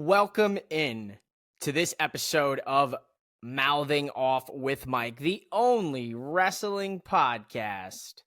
Welcome in to this episode of Mouthing Off with Mike, the only wrestling podcast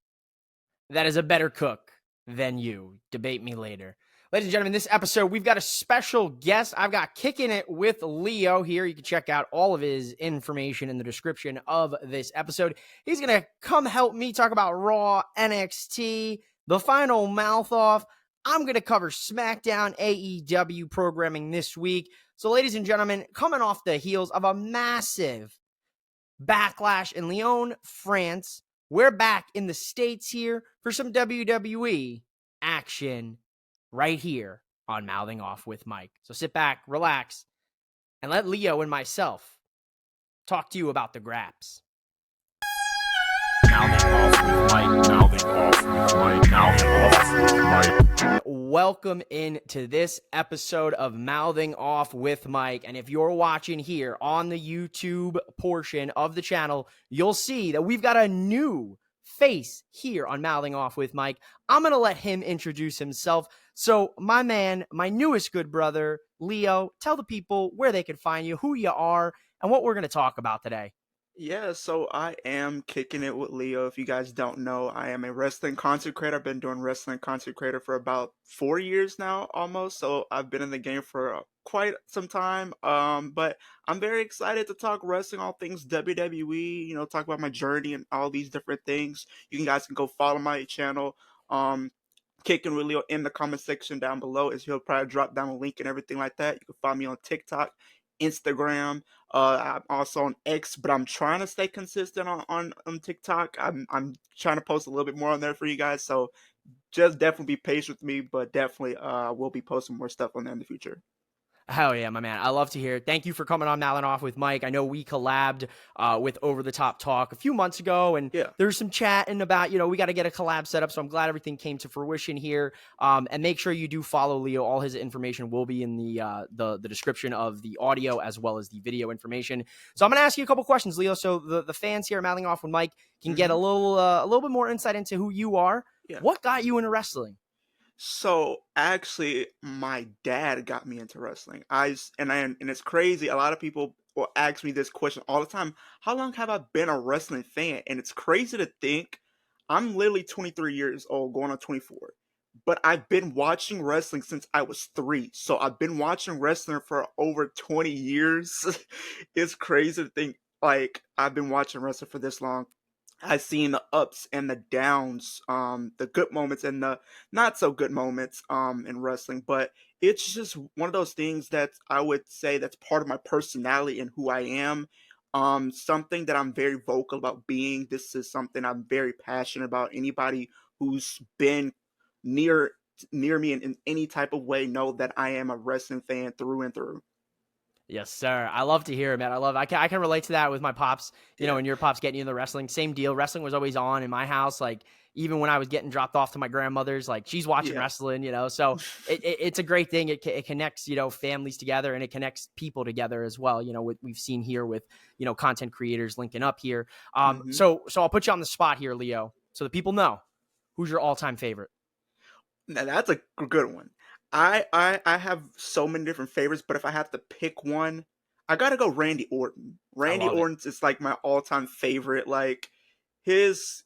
that is a better cook than you. Debate me later. Ladies and gentlemen, this episode, we've got a special guest. I've got Kicking It with Leo here. You can check out all of his information in the description of this episode. He's going to come help me talk about Raw, NXT, the final mouth off. I'm going to cover Smackdown AEW programming this week. So, ladies and gentlemen, coming off the heels of a massive backlash in Lyon, France, we're back in the States here for some WWE action right here on Mouthing Off with Mike. So sit back, relax, and let Leo and myself talk to you about the graps. Mouthing Off with Mike, Mouthing Off with Mike, Mouthing Off with Mike. Welcome into this episode of Mouthing Off with Mike. And if you're watching here on the YouTube portion of the channel, you'll see that we've got a new face here on Mouthing Off with Mike. I'm going to let him introduce himself. So my man, my newest good brother, Leo, tell the people where they can find you, who you are, and what we're going to talk about today. Yeah, so I am Kicking It with Leo. If you guys don't know, I am a wrestling content creator. I've been doing wrestling content creator for about 4 years now, almost. So I've been in the game for quite some time. But I'm very excited to talk wrestling, all things WWE. Talk about my journey and all these different things. You guys can go follow my channel. Kicking with Leo in the comment section down below. He'll probably drop down a link and everything like that. You can find me on TikTok, Instagram. I'm also on X, but I'm trying to stay consistent on TikTok. I'm trying to post a little bit more on there for you guys. So just definitely be patient with me, but definitely we'll be posting more stuff on there in the future. Hell yeah, my man. I love to hear it. Thank you for coming on Mouthing Off with Mike. I know we collabed with Over the Top Talk a few months ago, and there was some chatting about, we got to get a collab set up. So I'm glad everything came to fruition here. And make sure you do follow Leo. All his information will be in the description of the audio as well as the video information. So I'm going to ask you a couple questions, Leo. So the fans here at Mouthing Off with Mike can get a little bit more insight into who you are. Yeah. What got you into wrestling? So actually, my dad got me into wrestling. And it's crazy. A lot of people will ask me this question all the time. How long have I been a wrestling fan? And it's crazy to think I'm literally 23 years old, going on 24. But I've been watching wrestling since I was 3. So I've been watching wrestling for over 20 years. It's crazy to think, I've been watching wrestling for this long. I've seen the ups and the downs, the good moments and the not so good moments in wrestling. But it's just one of those things that I would say that's part of my personality and who I am. Something that I'm very vocal about being. This is something I'm very passionate about. Anybody who's been near me in any type of way know that I am a wrestling fan through and through. Yes, sir. I love to hear it, man. I can relate to that with my pops, you know, and your pops getting you in the wrestling. Same deal. Wrestling was always on in my house. Even when I was getting dropped off to my grandmother's, she's watching wrestling, so it's a great thing. It connects, families together, and it connects people together as well. What we've seen here with, content creators linking up here. So I'll put you on the spot here, Leo, so that people know who's your all-time favorite. Now, that's a good one. I have so many different favorites, but if I have to pick one, I gotta go Randy Orton. Randy Orton is my all-time favorite. His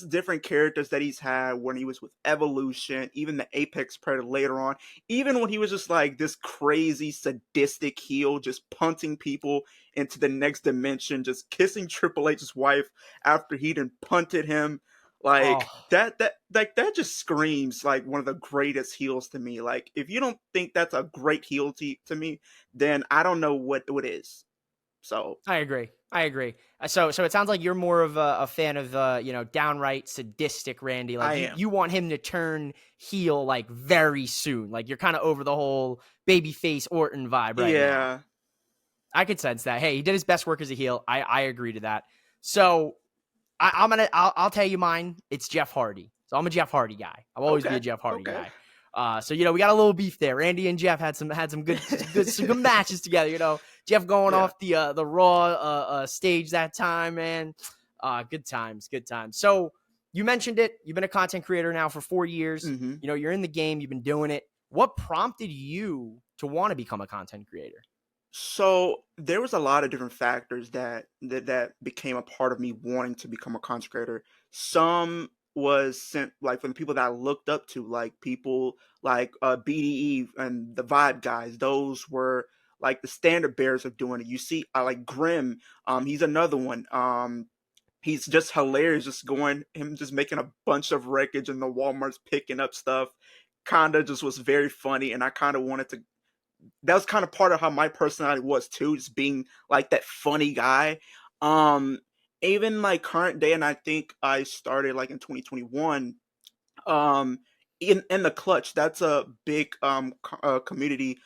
different characters that he's had when he was with Evolution, even the Apex Predator later on, even when he was just this crazy sadistic heel, just punting people into the next dimension, just kissing Triple H's wife after he done punted him. That just screams one of the greatest heels to me. If you don't think that's a great heel to me, then I don't know what is. So I agree. So it sounds like you're more of a fan of downright sadistic Randy. You want him to turn heel very soon. You're kind of over the whole babyface Orton vibe right now. I could sense that. Hey, he did his best work as a heel. I agree to that. So I'll tell you mine. It's Jeff Hardy. So I'm a Jeff Hardy guy. I'll always be a Jeff Hardy guy. So we got a little beef there. Randy and Jeff had some good matches together. Jeff going off the Raw stage that time, man. Good times. So you mentioned it. You've been a content creator now for 4 years. You're in the game. You've been doing it. What prompted you to want to become a content creator? So there was a lot of different factors that became a part of me wanting to become a content creator. Some was sent like from the people that I looked up to, like people like BDE and the Vibe guys. Those were like the standard bearers of doing it. You see, I like Grim. He's another one. He's just hilarious, just making a bunch of wreckage in the Walmart's picking up stuff. Kinda just was very funny, and I kind of wanted to that was kind of part of how my personality was too, just being like that funny guy. Um, Even my current day, and I think I started like in 2021. Um, in the clutch, that's a big community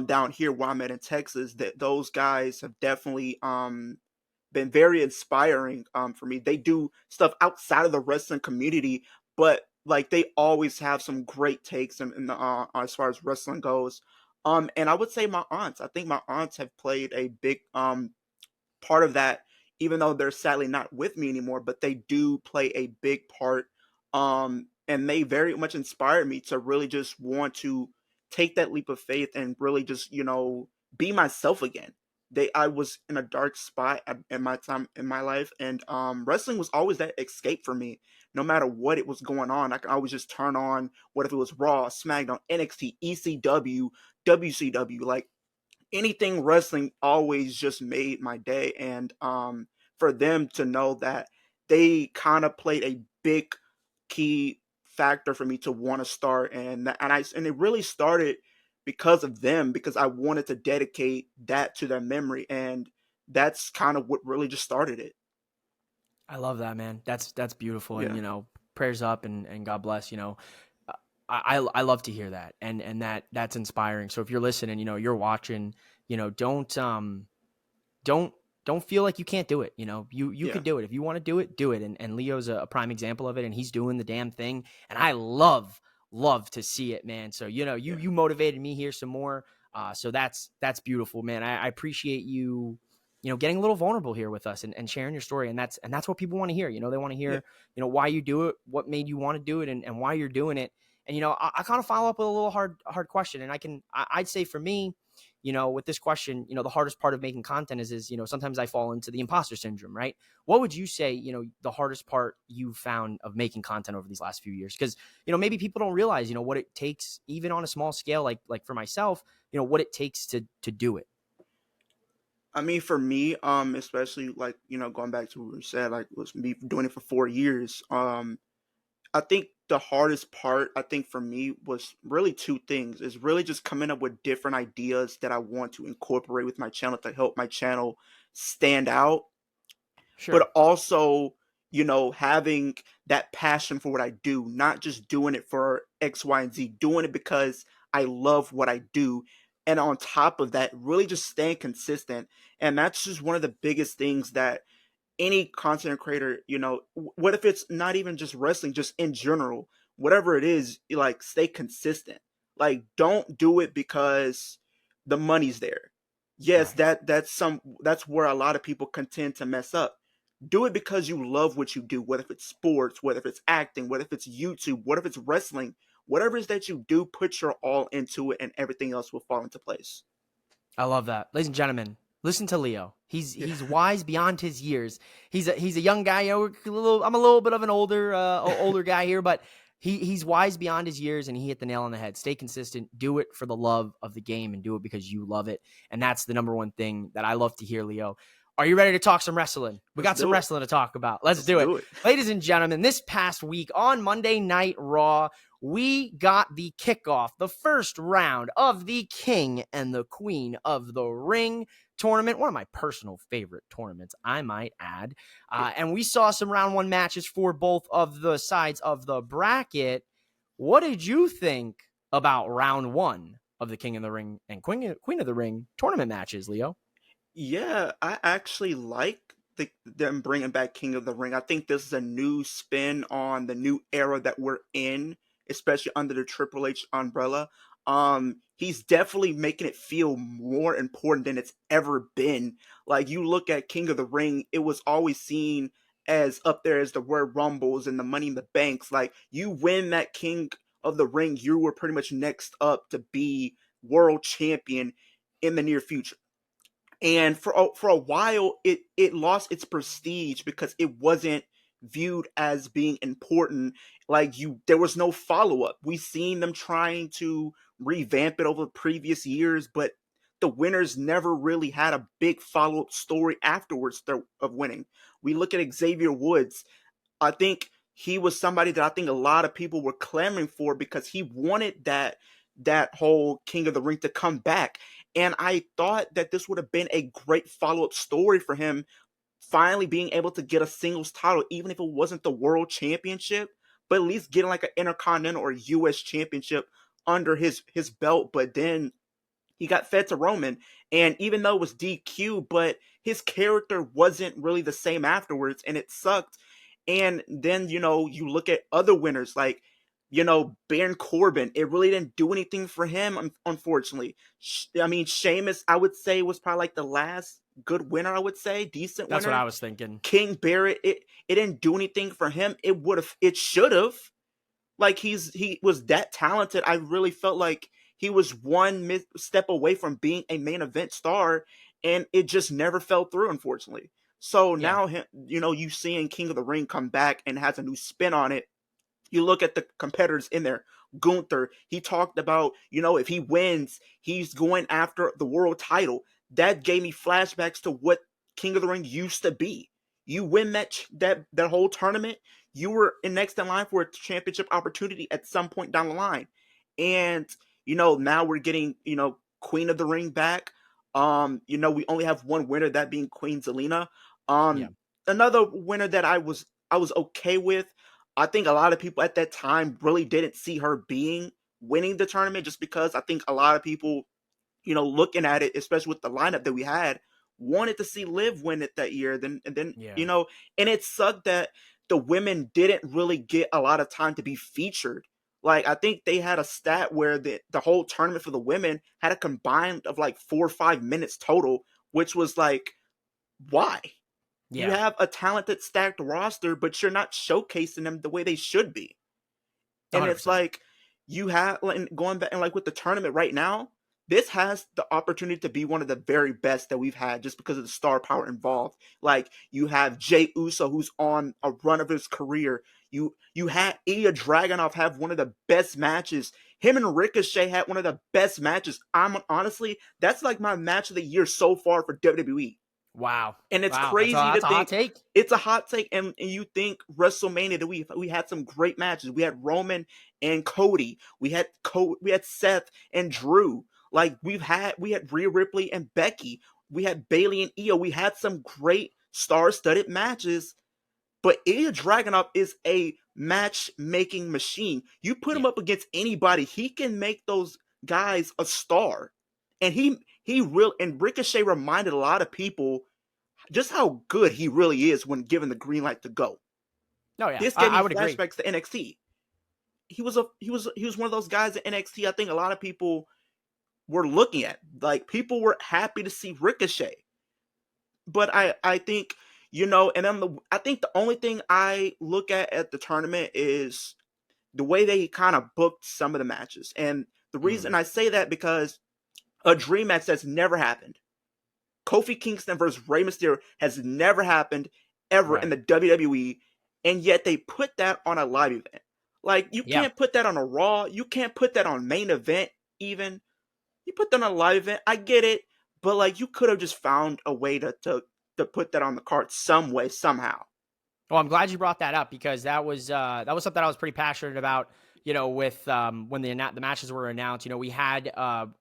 down here where I'm at in Texas. That those guys have definitely been very inspiring for me. They do stuff outside of the wrestling community, but like they always have some great takes in the as far as wrestling goes. And I would say my aunts. I think my aunts have played a big part of that, even though they're sadly not with me anymore, but they do play a big part. And they very much inspired me to really just want to take that leap of faith and really just, be myself again. I was in a dark spot at my time in my life, and wrestling was always that escape for me. No matter what it was going on, I could always just turn on, what if it was Raw, SmackDown, NXT, ECW, WCW, like anything wrestling always just made my day. And for them to know that they kind of played a big key factor for me to want to start, and it really started because of them, because I wanted to dedicate that to their memory, and that's kind of what really just started it. I love that, man. That's beautiful. And, Yeah. prayers up and God bless, Uh, I love to hear that. And that's inspiring. So if you're listening, you're watching, don't don't feel like you can't do it. You Yeah. could do it. If you want to do it. And Leo's a prime example of it, and he's doing the damn thing. And I love to see it, man. So, Yeah. you motivated me here some more. So that's beautiful, man. I appreciate you, getting a little vulnerable here with us and sharing your story. And that's what people want to hear. They want to Yeah. hear, why you do it, what made you want to do it, and why you're doing it. And, I kind of follow up with a little hard question. And I'd say for me, with this question, the hardest part of making content is, sometimes I fall into the imposter syndrome, right? What would you say, the hardest part you found of making content over these last few years? Because, maybe people don't realize, what it takes, even on a small scale, like for myself, what it takes to do it. I mean, for me, especially like, going back to what we said, like was me doing it for 4 years. I think the hardest part, I think for me, was really two things. Is really just coming up with different ideas that I want to incorporate with my channel to help my channel stand out, Sure. but also, having that passion for what I do, not just doing it for X, Y, and Z, doing it because I love what I do. And on top of that, really just staying consistent. And that's just one of the biggest things that any content creator, what if it's not even just wrestling, just in general, whatever it is, like stay consistent. Like don't do it because the money's there. Yes, Right. that's where a lot of people contend to mess up. Do it because you love what you do, whether if it's sports, whether if it's acting, whether if it's YouTube, whether if it's wrestling, whatever it is that you do, put your all into it and everything else will fall into place. I love that. Ladies and gentlemen, listen to Leo. He's Yeah. he's wise beyond his years. He's a young guy. I'm a little bit of an older guy here, but he's wise beyond his years, and he hit the nail on the head. Stay consistent. Do it for the love of the game, and do it because you love it. And that's the number one thing that I love to hear, Leo. Are you ready to talk some wrestling? We Let's got some do it. wrestling to talk about. Let's Let's do it. do it. Ladies and gentlemen, this past week on Monday Night Raw, we got the kickoff, the first round of the King and the Queen of the Ring tournament, one of my personal favorite tournaments, I might add. And we saw some round one matches for both of the sides of the bracket. What did you think about round one of the King of the Ring and Queen of the Ring tournament matches, Leo? Yeah, I actually like them bringing back King of the Ring. I think this is a new spin on the new era that we're in, especially under the Triple H umbrella. He's definitely making it feel more important than it's ever been. Like you look at King of the Ring, it was always seen as up there as the Royal Rumbles and the Money in the Banks. Like you win that King of the Ring, you were pretty much next up to be world champion in the near future. And for a while, it lost its prestige because it wasn't viewed as being important. There was no follow up. We seen them trying to revamp it over previous years, but the winners never really had a big follow up story afterwards of winning. We look at Xavier Woods. I think he was somebody that I think a lot of people were clamoring for because he wanted that whole King of the Ring to come back. And I thought that this would have been a great follow-up story for him, finally being able to get a singles title, even if it wasn't the world championship, but at least getting like an Intercontinental or US championship under his belt. But then he got fed to Roman, and even though it was DQ, but his character wasn't really the same afterwards, and it sucked. And then, you look at other winners like, Baron Corbin. It really didn't do anything for him, unfortunately. I mean, Sheamus, I would say, was probably like the last good winner, I would say. Decent winner. That's what I was thinking. King Barrett, it didn't do anything for him. It should have. Like, he was that talented. I really felt like he was one step away from being a main event star, and it just never fell through, unfortunately. So now, you seeing King of the Ring come back and has a new spin on it. You look at the competitors in there. Gunther, he talked about, if he wins, he's going after the world title. That gave me flashbacks to what King of the Ring used to be. You win that whole tournament, you were next in line for a championship opportunity at some point down the line. And, now we're getting, Queen of the Ring back. We only have one winner, that being Queen Zelina. Another winner that I was okay with. I think a lot of people at that time really didn't see her winning the tournament, just because I think a lot of people, looking at it, especially with the lineup that we had, wanted to see Liv win it that year. And it sucked that the women didn't really get a lot of time to be featured. Like, I think they had a stat where the whole tournament for the women had a combined of like 4 or 5 minutes total, which was like, why? Yeah. You have a talented, stacked roster, but you're not showcasing them the way they should be. And 100%. It's like, you have, going back and like with the tournament right now, this has the opportunity to be one of the very best that we've had just because of the star power involved. Like, you have Jey Uso, who's on a run of his career. You had Ilya Dragunov have one of the best matches. Him and Ricochet had one of the best matches. Honestly, that's like my match of the year so far for WWE. Wow. And it's crazy to think. Hot take. It's a hot take. And you think WrestleMania, that we had some great matches. We had Roman and Cody. We had Seth and Drew. Like, we had Rhea Ripley and Becky. We had Bayley and Io. We had some great star-studded matches. But Ilya Dragunov is a match-making machine. You put him up against anybody, he can make those guys a star. And and Ricochet reminded a lot of people just how good he really is when given the green light to go. Oh yeah, this gave me I would flashbacks agree. to NXT. He was one of those guys at NXT. I think a lot of people were looking at. Like, people were happy to see Ricochet. But I think, and then I think the only thing I look at the tournament is the way they kind of booked some of the matches. And the reason I say that, because a dream match that's never happened. Kofi Kingston versus Rey Mysterio has never happened ever in the WWE, and yet they put that on a live event. Like, you can't put that on a Raw. You can't put that on main event even. You put that on a live event. I get it, but like, you could have just found a way to put that on the card some way, somehow. Well, I'm glad you brought that up, because that was something I was pretty passionate about. With when the matches were announced, we had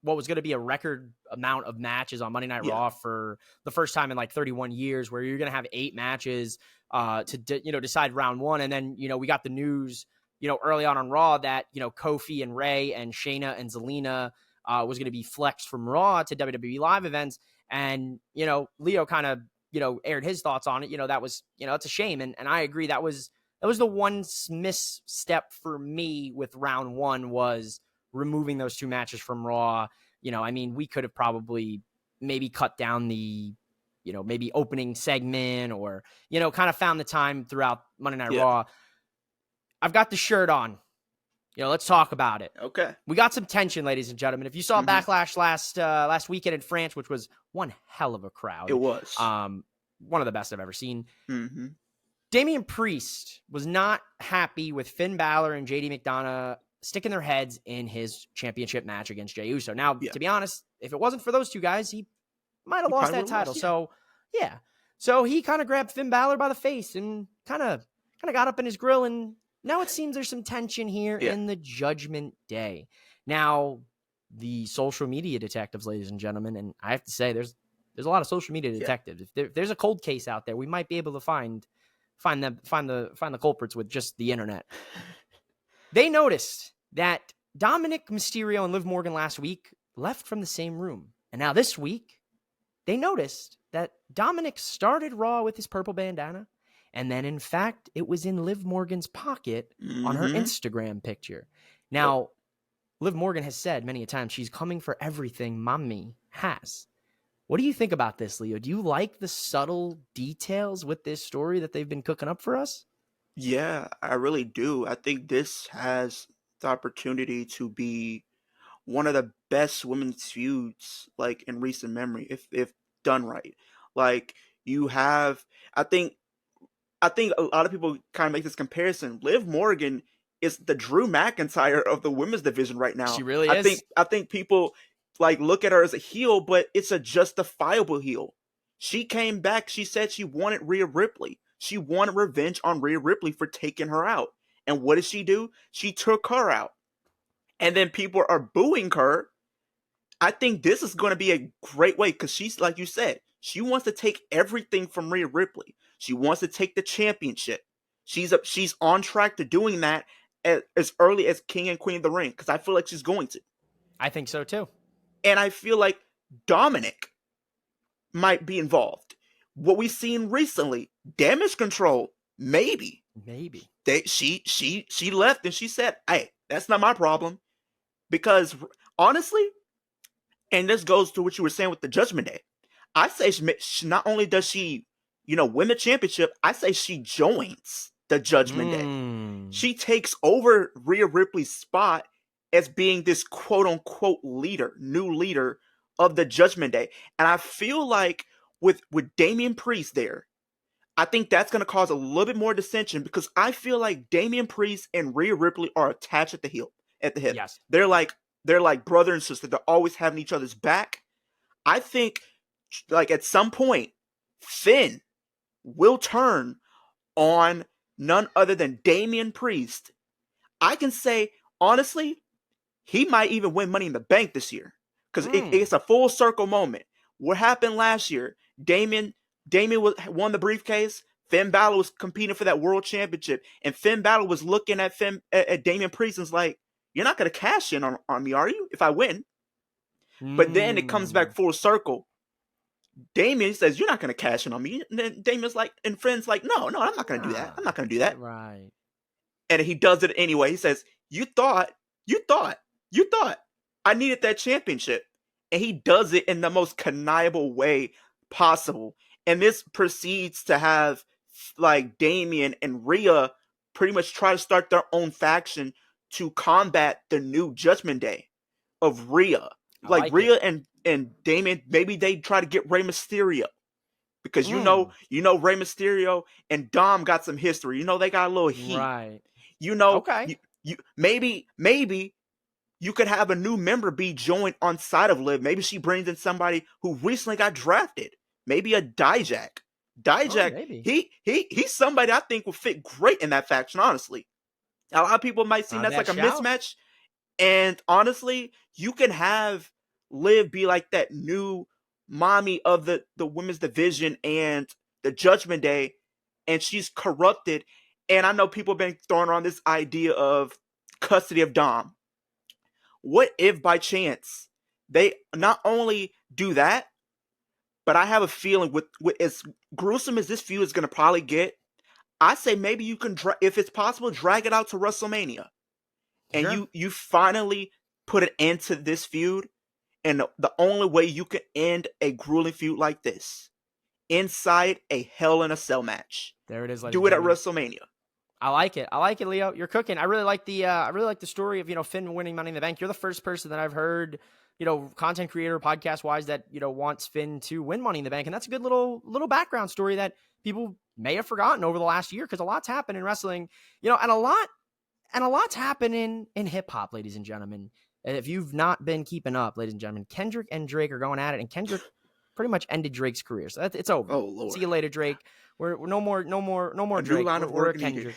what was going to be a record amount of matches on Monday Night Raw for the first time in like 31 years, where you're going to have 8 matches to decide round 1. And then, we got the news, early on Raw that, Kofi and Rey and Shayna and Zelina was going to be flexed from Raw to WWE live events. And, Leo kind of, aired his thoughts on it. That was, it's a shame. And I agree. That was the one misstep for me with round 1, was removing those 2 matches from Raw. We could have probably maybe cut down the, maybe opening segment, or, kind of found the time throughout Monday Night Raw. I've got the shirt on. let's talk about it. Okay. We got some tension, ladies and gentlemen. If you saw Backlash last weekend in France, which was one hell of a crowd. It was. One of the best I've ever seen. Mm-hmm. Damian Priest was not happy with Finn Balor and JD McDonough sticking their heads in his championship match against Jey Uso. Now, to be honest, if it wasn't for those two guys, he might have lost that title. So, yeah. So he kind of grabbed Finn Balor by the face and kind of got up in his grill, and now it seems there's some tension here in the Judgment Day. Now, the social media detectives, ladies and gentlemen, and I have to say there's a lot of social media detectives. If there's a cold case out there, we might be able to find the culprits with just the internet. They noticed that Dominic Mysterio and Liv Morgan last week left from the same room. And now this week, they noticed that Dominic started Raw with his purple bandana. And then, in fact, it was in Liv Morgan's pocket on her Instagram picture. Now, Liv Morgan has said many a time she's coming for everything Mommy has. What do you think about this, Leo? Do you like the subtle details with this story that they've been cooking up for us? Yeah, I really do. I think this has the opportunity to be one of the best women's feuds like in recent memory, if done right. Like you have, I think a lot of people kind of make this comparison. Liv Morgan is the Drew McIntyre of the women's division right now. She really is. I think people like look at her as a heel, but it's a justifiable heel. She came back. She said she wanted Rhea Ripley. She wanted revenge on Rhea Ripley for taking her out. And what did she do? She took her out. And then people are booing her. I think this is going to be a great way because she's, like you said, she wants to take everything from Rhea Ripley. She wants to take the championship. She's on track to doing that as early as King and Queen of the Ring because I feel like she's going to. I think so too. And I feel like Dominic might be involved. What we've seen recently, Damage Control, maybe. She left and she said, "Hey, that's not my problem," because honestly, and this goes to what you were saying with the Judgment Day. I say she not only does she, win the championship, I say she joins the Judgment Day. She takes over Rhea Ripley's spot as being this quote unquote new leader of the Judgment Day. And I feel like with Damian Priest there, I think that's going to cause a little bit more dissension because I feel like Damian Priest and Rhea Ripley are attached at the hip. Yes. They're like brother and sister. They're always having each other's back. I think like at some point, Finn will turn on none other than Damian Priest. I can say, honestly, he might even win Money in the Bank this year because it's a full circle moment. What happened last year? Damian won the briefcase. Finn Balor was competing for that world championship, and Finn Balor was looking at Damian Priest and was like, "You're not going to cash in on me, are you? If I win?" But then it comes back full circle. Damian says, "You're not going to cash in on me," and then Damian's like, and Finn's like, "No, I'm not going to do that. I'm not going to do that." Right. And he does it anyway. He says, "You thought I needed that championship," and he does it in the most connivable way possible. And this proceeds to have like Damian and Rhea pretty much try to start their own faction to combat the new Judgment Day of Rhea. Like Rhea and Damian, maybe they try to get Rey Mysterio. Because you know Rey Mysterio and Dom got some history. They got a little heat. Right. Okay. Maybe you could have a new member be joined on side of Liv. Maybe she brings in somebody who recently got drafted. Maybe a Dijak. He's somebody I think will fit great in that faction, honestly. A lot of people might see that's like a mismatch. And honestly, you can have Liv be like that new mommy of the women's division and the Judgment Day, and she's corrupted. And I know people have been throwing around this idea of custody of Dom. What if by chance they not only do that, but I have a feeling with as gruesome as this feud is going to probably get, I say maybe you can, if it's possible, drag it out to WrestleMania. And Sure. you finally put an end to this feud. And the only way you can end a grueling feud like this, inside a Hell in a Cell match. There it is. Do it at WrestleMania. I like it. I like it, Leo. You're cooking. I really like the story of, Finn winning Money in the Bank. You're the first person that I've heard, content creator, podcast wise, that, wants Finn to win Money in the Bank. And that's a good little background story that people may have forgotten over the last year, because a lot's happened in wrestling, and a lot's happened in hip hop, ladies and gentlemen. If you've not been keeping up, ladies and gentlemen, Kendrick and Drake are going at it, and Kendrick pretty much ended Drake's career. So it's over. Oh Lord. See you later, Drake. We're no more A Drake. new line of We're work Kendrick. needed.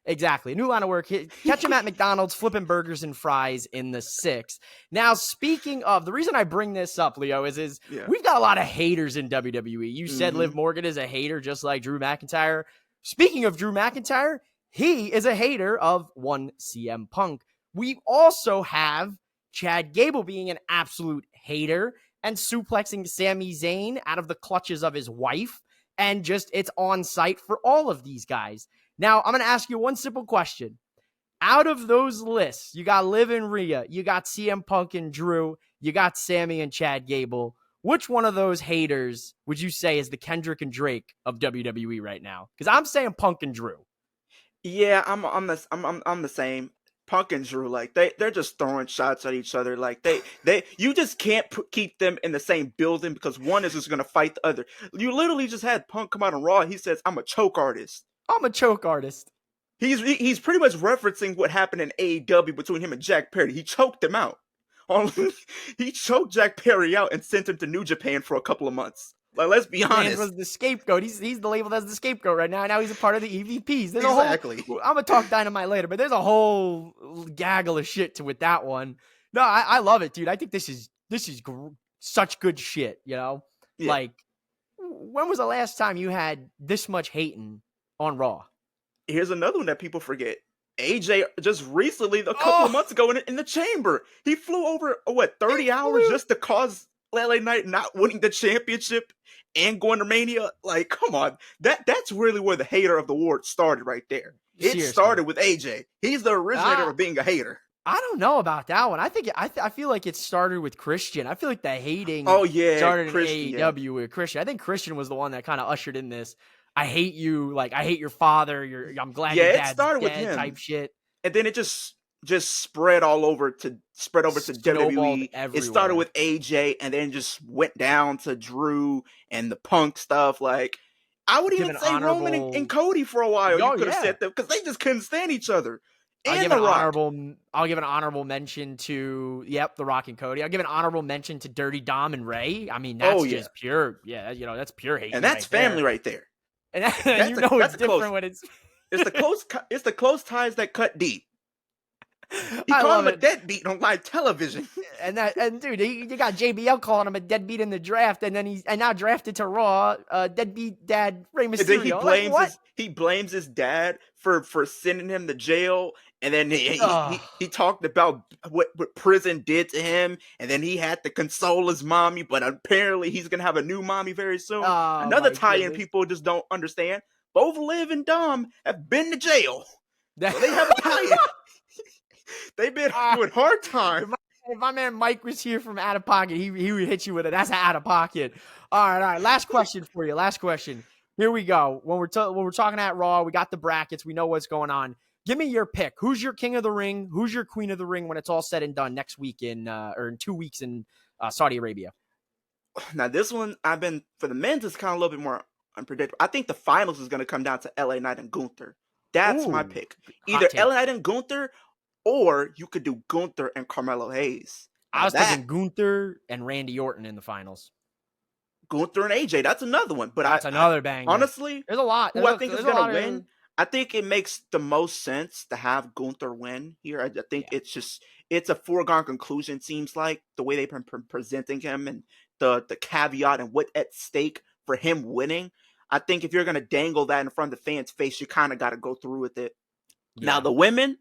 Exactly. New line of work. Catch him at McDonald's flipping burgers and fries in the 6th. Now, speaking of, the reason I bring this up, Leo, is we've got a lot of haters in WWE. You said Liv Morgan is a hater just like Drew McIntyre. Speaking of Drew McIntyre, he is a hater of one CM Punk. We also have Chad Gable being an absolute hater and suplexing Sami Zayn out of the clutches of his wife. And just, it's on site for all of these guys. Now, I'm going to ask you one simple question. Out of those lists, you got Liv and Rhea, you got CM Punk and Drew, you got Sammy and Chad Gable. Which one of those haters would you say is the Kendrick and Drake of WWE right now? Because I'm saying Punk and Drew. Yeah, I'm the same. Punk and Drew, like they're just throwing shots at each other. Like they you just can't keep them in the same building, because one is just gonna fight the other. You literally just had Punk come out on Raw. He says, "I'm a choke artist." I'm a choke artist. He's pretty much referencing what happened in AEW between him and Jack Perry. He choked him out. He choked Jack Perry out and sent him to New Japan for a couple of months. Like, let's be honest. Was the scapegoat. He's the labeled as the scapegoat right now. Now he's a part of the EVPs. There's exactly. I'm gonna talk Dynamite later, but there's a whole gaggle of shit with that one. No, I love it, dude. I think this is such good shit. Yeah. Like, when was the last time you had this much hating on Raw? Here's another one that people forget. AJ just recently, a couple of months ago, in the chamber, he flew over 30 hours just to cause LA Knight not winning the championship and going to Mania. Like, come on, that's really where the hater of the award started right there. Seriously. It started with AJ. He's the originator of being a hater. I don't know about that one. I think I feel like it started with Christian. I feel like the hating started in AEW with Christian. I think Christian was the one that kind of ushered in this. I hate you. Like, I hate your father. I'm glad your dad's it started with dead him type shit. And then it just spread over to WWE. Everywhere. It started with AJ and then just went down to Drew and the Punk stuff. Like, I would even say Roman and Cody for a while. You could have said them, because they just couldn't stand each other. I'll give an honorable mention to The Rock and Cody. I'll give an honorable mention to Dirty Dom and Ray. I mean, that's just pure. Yeah, that's pure hate. And that's family right there. And it's different when it's the close ties that cut deep. He called him a deadbeat on live television. and dude, you got JBL calling him a deadbeat in the draft, and then and now drafted to Raw, deadbeat dad Rey Mysterio. And then he blames his dad for sending him to jail, and then he talked about what prison did to him, and then he had to console his mommy, but apparently he's gonna have a new mommy very soon. Another tie-in people just don't understand. Both Liv and Dom have been to jail. So they have a tie-in. They've been doing hard time. If my man Mike was here from Out of Pocket, he would hit you with it. That's Out of Pocket. All right. Last question for you. Last question. Here we go. When we're talking at Raw, we got the brackets. We know what's going on. Give me your pick. Who's your King of the Ring? Who's your Queen of the Ring when it's all said and done next week or in 2 weeks in Saudi Arabia? Now this one, for the men's, it's kind of a little bit more unpredictable. I think the finals is going to come down to LA Knight and Gunther. That's my pick. Either LA Knight and Gunther, or you could do Gunther and Carmelo Hayes. I was thinking Gunther and Randy Orton in the finals. Gunther and AJ, that's another one. But that's another banger. Honestly, there's a lot. Who I think is going to win? I think it makes the most sense to have Gunther win here. I think it's a foregone conclusion, seems like, the way they've been presenting him and the caveat and what's at stake for him winning. I think if you're going to dangle that in front of the fans' face, you kind of got to go through with it. Yeah. Now, the women,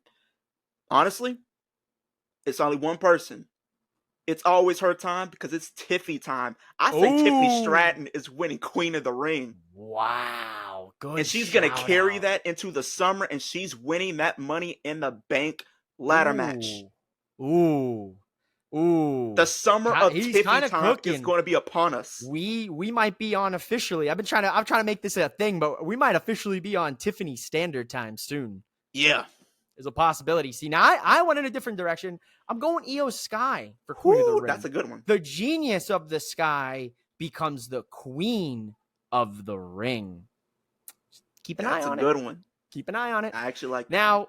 honestly, it's only one person. It's always her time because it's Tiffy time. I say Tiffany Stratton is winning Queen of the Ring. Wow. Good. And she's going to carry that into the summer, and she's winning that Money in the Bank ladder match. Ooh. Ooh. The summer of He's Tiffy kind of time is cooking. going to be upon us. We might be on officially. I'm trying to make this a thing, but we might officially be on Tiffany Standard Time soon. Yeah. There's a possibility. See, now I went in a different direction. I'm going Io Sky for Queen of the Ring. That's a good one. The genius of the Sky becomes the Queen of the Ring. Keep an eye on it. That's a good one. Keep an eye on it. I actually like that. Now,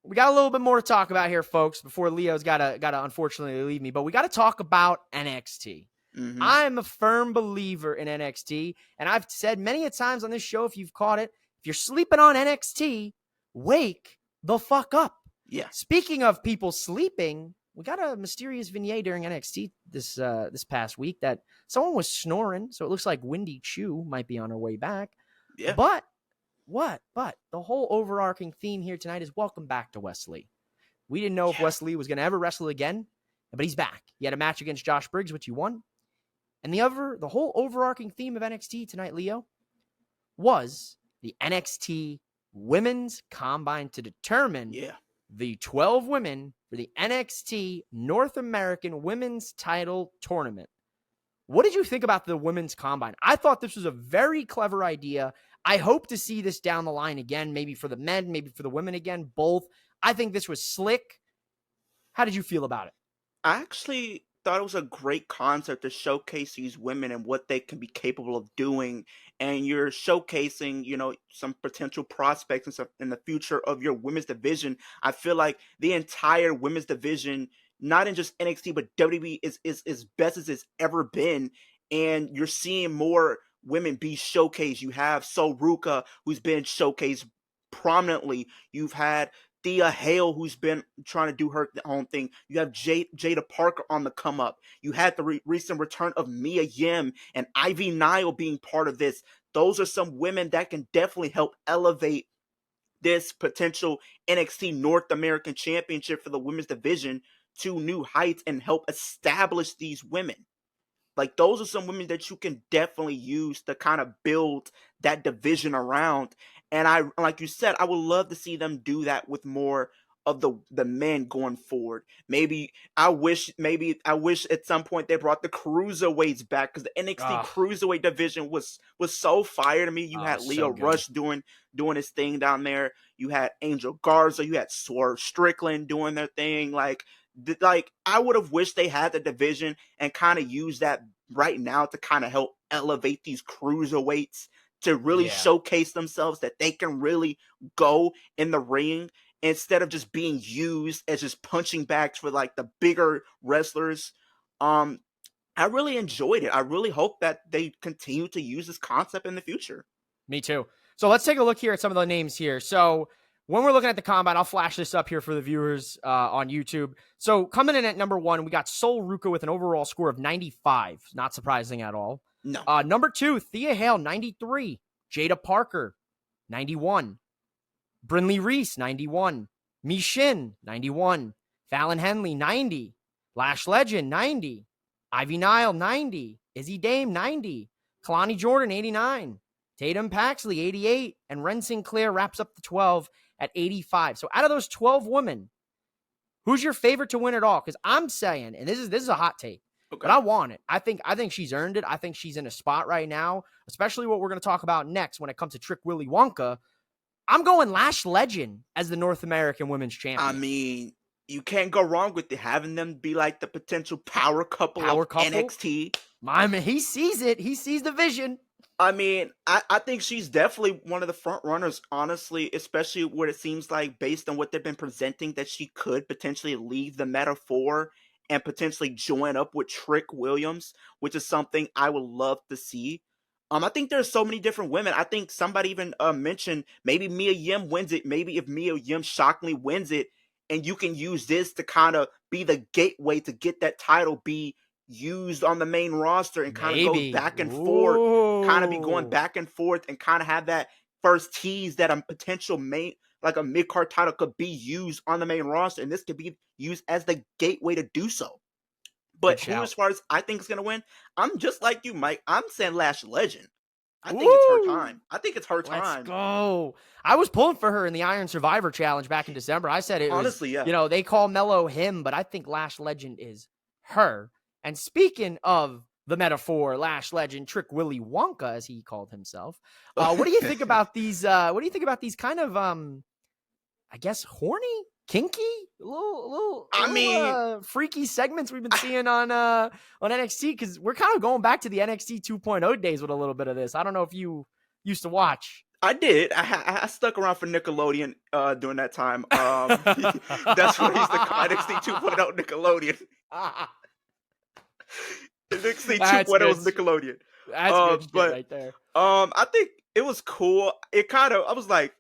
we got a little bit more to talk about here, folks, before Leo's gotta unfortunately leave me, but we got to talk about NXT. Mhm. I'm a firm believer in NXT, and I've said many a times on this show, if you've caught it, if you're sleeping on NXT, wake the fuck up. Yeah. Speaking of people sleeping, we got a mysterious vignette during NXT this past week that someone was snoring, so it looks like Wendy Chu might be on her way back. Yeah. But the whole overarching theme here tonight is welcome back to Wes Lee. We didn't know if Wes Lee was going to ever wrestle again, but he's back. He had a match against Josh Briggs, which he won. And the whole overarching theme of NXT tonight, Leo, was the NXT Women's Combine to determine the 12 women for the NXT North American Women's Title Tournament. What did you think about the Women's Combine? I thought this was a very clever idea. I hope to see this down the line again, maybe for the men, maybe for the women again, both. I think this was slick. How did you feel about it? I actually thought it was a great concept to showcase these women and what they can be capable of doing. And you're showcasing, some potential prospects and stuff in the future of your women's division. I feel like the entire women's division, not in just NXT, but WWE is best as it's ever been. And you're seeing more women be showcased. You have So Ruka, who's been showcased prominently. You've had Thea Hale, who's been trying to do her own thing. You have Jada Parker on the come up. You had the recent return of Mia Yim and Ivy Nile being part of this. Those are some women that can definitely help elevate this potential NXT North American Championship for the women's division to new heights and help establish these women. Like, those are some women that you can definitely use to kind of build that division around. And like you said, I would love to see them do that with more of the men going forward. I wish at some point they brought the cruiserweights back, because the NXT cruiserweight division was so fire to me. You had Leo Rush doing his thing down there. You had Angel Garza. You had Swerve Strickland doing their thing. Like I would have wished they had the division and kind of use that right now to kind of help elevate these cruiserweights to really showcase themselves, that they can really go in the ring instead of just being used as just punching bags for like the bigger wrestlers. I really enjoyed it. I really hope that they continue to use this concept in the future. Me too. So let's take a look here at some of the names here. So when we're looking at the combine, I'll flash this up here for the viewers on YouTube. So coming in at number 1, we got Sol Ruka with an overall score of 95. Not surprising at all. No. Number 2, Thea Hale, 93. Jada Parker, 91. Brinley Reese, 91. Mi Shin, 91. Fallon Henley, 90. Lash Legend, 90. Ivy Nile, 90. Izzy Dame, 90. Kalani Jordan, 89. Tatum Paxley, 88. And Ren Sinclair wraps up the 12 at 85. So out of those 12 women, who's your favorite to win it all? Because I'm saying, and this is a hot take, but I want it. I think she's earned it. I think she's in a spot right now, especially what we're going to talk about next when it comes to Trick Willy Wonka. I'm going Lash Legend as the North American Women's Champion. I mean, you can't go wrong with it, having them be like the potential power couple of NXT. I mean, he sees it. He sees the vision. I mean, I think she's definitely one of the front runners, honestly, especially what it seems like based on what they've been presenting, that she could potentially leave the metaphor and potentially join up with Trick Williams, which is something I would love to see. I think there's so many different women. I think somebody even mentioned maybe Mia Yim wins it. Maybe if Mia Yim shockingly wins it, and you can use this to kind of be the gateway to get that title be used on the main roster and kind of go back and forth, kind of be going back and forth and kind of have that first tease that a potential like a mid-card title could be used on the main roster, and this could be used as the gateway to do so. But who, as far as I think is going to win, I'm just like you, Mike. I'm saying Lash Legend. I think it's her time. Let's go. I was pulling for her in the Iron Survivor Challenge back in December. I said it was, honestly, yeah. They call Mello him, but I think Lash Legend is her. And speaking of the metaphor, Lash legend Trick Willy Wonka, as he called himself, what do you think about these? What do you think about these kind of, I guess, horny, kinky, freaky segments we've been seeing on NXT? Because we're kind of going back to the NXT 2.0 days with a little bit of this. I don't know if you used to watch. I did. I stuck around for Nickelodeon during that time. That's what I used to call NXT 2.0 Nickelodeon. NXT 2.0 was Nickelodeon. That's good shit right there. I think it was cool. It kind of, I was like,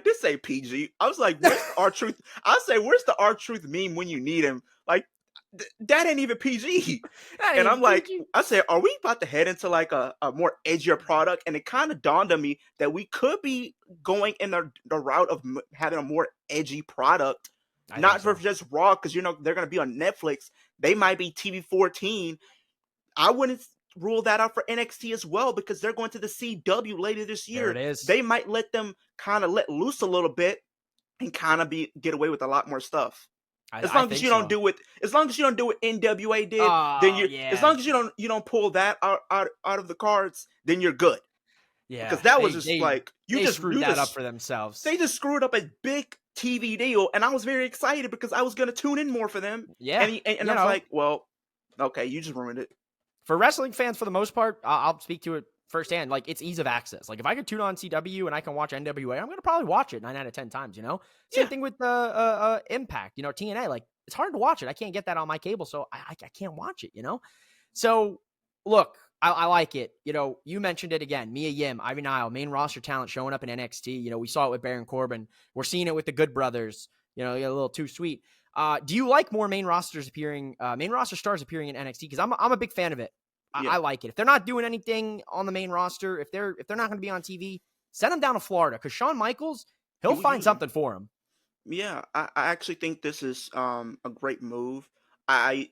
this ain't PG. I was like, where's the R-Truth? I say, where's the R-Truth meme when you need him? Like, that ain't even PG. And I'm like, I said, are we about to head into like a more edgier product? And it kind of dawned on me that we could be going in the route of having a more edgy product. Not for just Raw, because, you know, they're going to be on Netflix. They might be TV 14. I wouldn't rule that out for NXT as well, because they're going to the CW later this year. There it is. They might let them kind of let loose a little bit and kind of get away with a lot more stuff. As long as you don't do what NWA did, then you. As long as you don't pull that out of the cards, then you're good. Yeah, because that was just like you just screwed that up for themselves. They just screwed up a big TV deal, and I was very excited because I was going to tune in more for them. Yeah, and I was like, well, okay, you just ruined it. For wrestling fans, for the most part, I'll speak to it firsthand. Like, it's ease of access. Like, if I could tune on CW and I can watch NWA, I'm going to probably watch it 9 out of 10 times, you know? Same thing with Impact, you know, TNA. Like, it's hard to watch it. I can't get that on my cable, so I can't watch it, you know? So, look, I like it. You know, you mentioned it again. Mia Yim, Ivy Nile, main roster talent showing up in NXT. You know, we saw it with Baron Corbin. We're seeing it with the Good Brothers. You know, a little too sweet. Do you like more main roster stars appearing in NXT? Because I'm a big fan of it. I like it. If they're not doing anything on the main roster, if they're not going to be on TV, send them down to Florida, because Shawn Michaels, he'll find something for him. Yeah, I actually think this is a great move.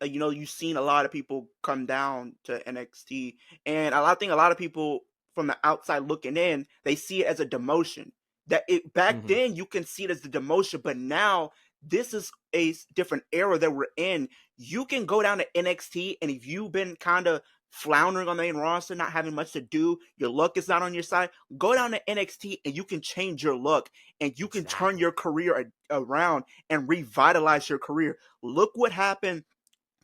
You've seen a lot of people come down to NXT, and I think a lot of people from the outside looking in, they see it as a demotion. Back then you can see it as a demotion, but now this is a different era that we're in. You can go down to NXT, and if you've been kind of floundering on the main roster, not having much to do, your luck is not on your side, go down to NXT and you can change your luck, and you can turn your career around and revitalize your career. Look what happened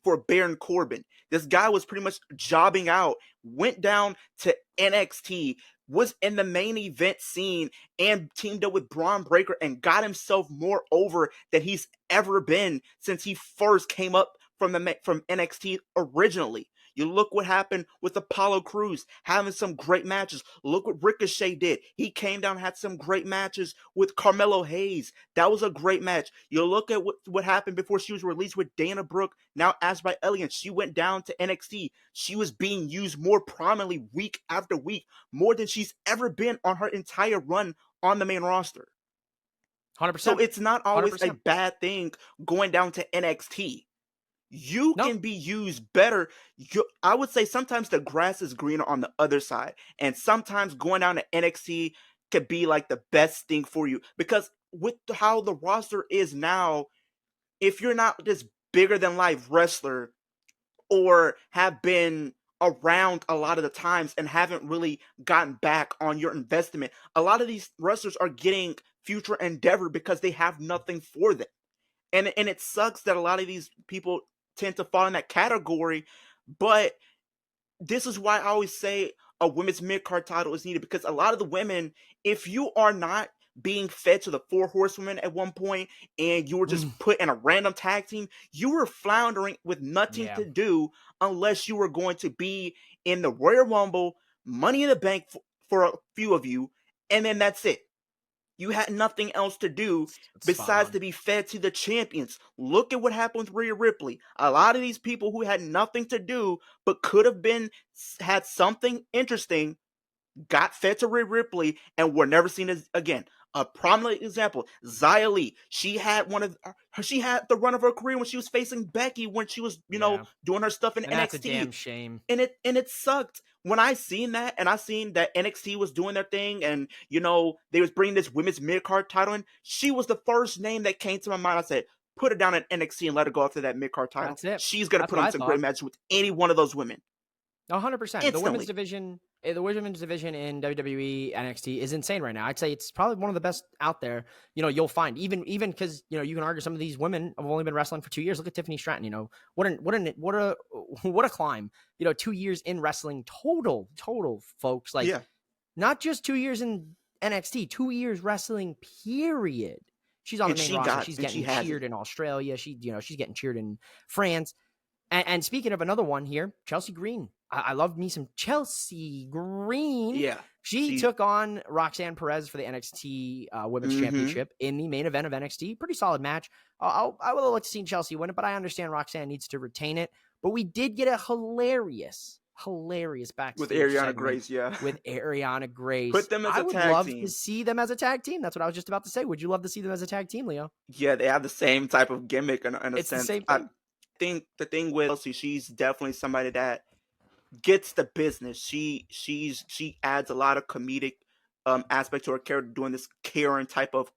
for Baron Corbin. This guy was pretty much jobbing out, went down to NXT, was in the main event scene, and teamed up with Braun Breaker and got himself more over than he's ever been since he first came up from NXT originally. You look what happened with Apollo Crews, having some great matches. Look what Ricochet did. He came down and had some great matches with Carmelo Hayes. That was a great match. You look at what happened before she was released with Dana Brooke, now asked by Elliott. She went down to NXT. She was being used more prominently week after week, more than she's ever been on her entire run on the main roster. 100%. So it's not always 100%. a bad thing going down to NXT. You can be used better. I would say sometimes the grass is greener on the other side. And sometimes going down to NXT could be like the best thing for you. Because with how the roster is now, if you're not this bigger than life wrestler or have been around a lot of the times and haven't really gotten back on your investment, a lot of these wrestlers are getting future endeavor because they have nothing for them. And it sucks that a lot of these people tend to fall in that category, but this is why I always say a women's mid-card title is needed, because a lot of the women, if you are not being fed to the 4 horsewomen at one point and you were just put in a random tag team, you were floundering with nothing to do unless you were going to be in the Royal Rumble, Money in the Bank for a few of you, and then that's it. You had nothing else to do besides to be fed to the champions. Look at what happened with Rhea Ripley. A lot of these people who had nothing to do but could have had something interesting got fed to Rhea Ripley and were never seen again. A prominent example, Xia Li. She had the run of her career when she was facing Becky when she was, doing her stuff in NXT. That's a damn shame. And it sucked. When I seen that, and I seen that NXT was doing their thing, and they was bringing this women's mid-card title in, she was the first name that came to my mind. I said, put her down at NXT and let her go after that mid-card title. That's it. She's going to That's put what on I some thought. great matches with any one of those women. 100%. Instantly. The women's division in WWE NXT is insane right now. I'd say it's probably one of the best out there. You know, you'll find even because you know you can argue some of these women have only been wrestling for 2 years. Look at Tiffany Stratton. You know what a climb. You know, 2 years in wrestling total, folks. Like not just 2 years in NXT, 2 years wrestling. Period. She's on the main roster. She's getting cheered in Australia. She's getting cheered in France. And speaking of another one here, Chelsea Green. I love me some Chelsea Green. Yeah. She took on Roxanne Perez for the NXT Women's Championship in the main event of NXT. Pretty solid match. I would have liked to see Chelsea win it, but I understand Roxanne needs to retain it. But we did get a hilarious backstage with Arianna segment Grace, with Arianna Grace. Put them as a tag team. I would love to see them as a tag team. That's what I was just about to say. Would you love to see them as a tag teteam, Leo? Yeah, they have the same type of gimmick in a It's sense. the same thing. I think the thing with Chelsea, she's definitely somebody that gets the business. She adds a lot of comedic aspect to her character, doing this Karen type of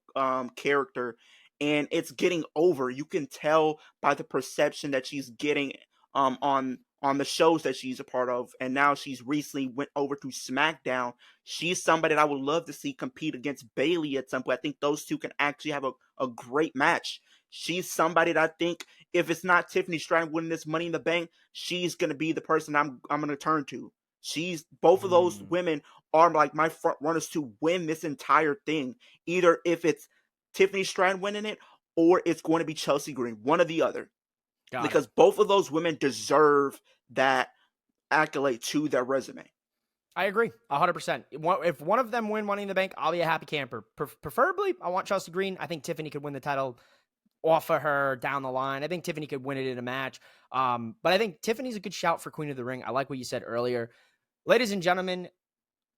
character, and it's getting over. You can tell by the perception that she's getting on the shows that she's a part of, and now she's recently went over to SmackDown. She's somebody that I would love to see compete against Bayley at some point. I think those two can actually have a great match. She's somebody that I think if it's not Tiffany Stratton winning this Money in the Bank, she's gonna be the person I'm gonna turn to. Both of those women are like my front runners to win this entire thing. Either if it's Tiffany Stratton winning it or it's going to be Chelsea Green, one or the other. Because both of those women deserve that accolade to their resume. I agree 100%. If one of them win Money in the Bank, I'll be a happy camper. Preferably, I want Chelsea Green. I think Tiffany could win the title off of her down the line. I think Tiffany could win it in a match. But I think Tiffany's a good shout for Queen of the Ring. I like what you said earlier. Ladies and gentlemen,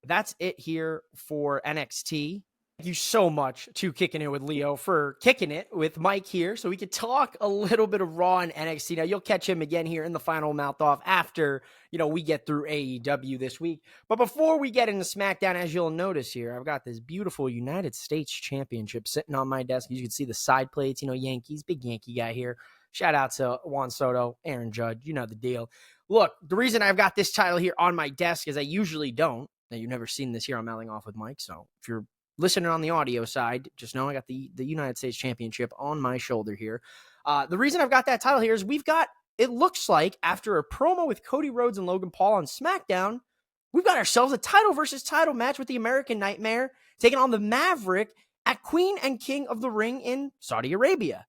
that's it here for NXT. Thank you so much to Kicking It with Leo for kicking it with Mike here so we could talk a little bit of Raw and NXT. Now, you'll catch him again here in the final mouth off after, we get through AEW this week. But before we get into SmackDown, as you'll notice here, I've got this beautiful United States Championship sitting on my desk. You can see the side plates, Yankees, big Yankee guy here. Shout out to Juan Soto, Aaron Judge, you know the deal. Look, the reason I've got this title here on my desk is I usually don't. Now, you've never seen this here on Mouthing Off with Mike, so if you're listening on the audio side, just know I got the United States Championship on my shoulder here. The reason I've got that title here is it looks like after a promo with Cody Rhodes and Logan Paul on SmackDown, we've got ourselves a title versus title match with the American Nightmare taking on the Maverick at Queen and King of the Ring in Saudi Arabia.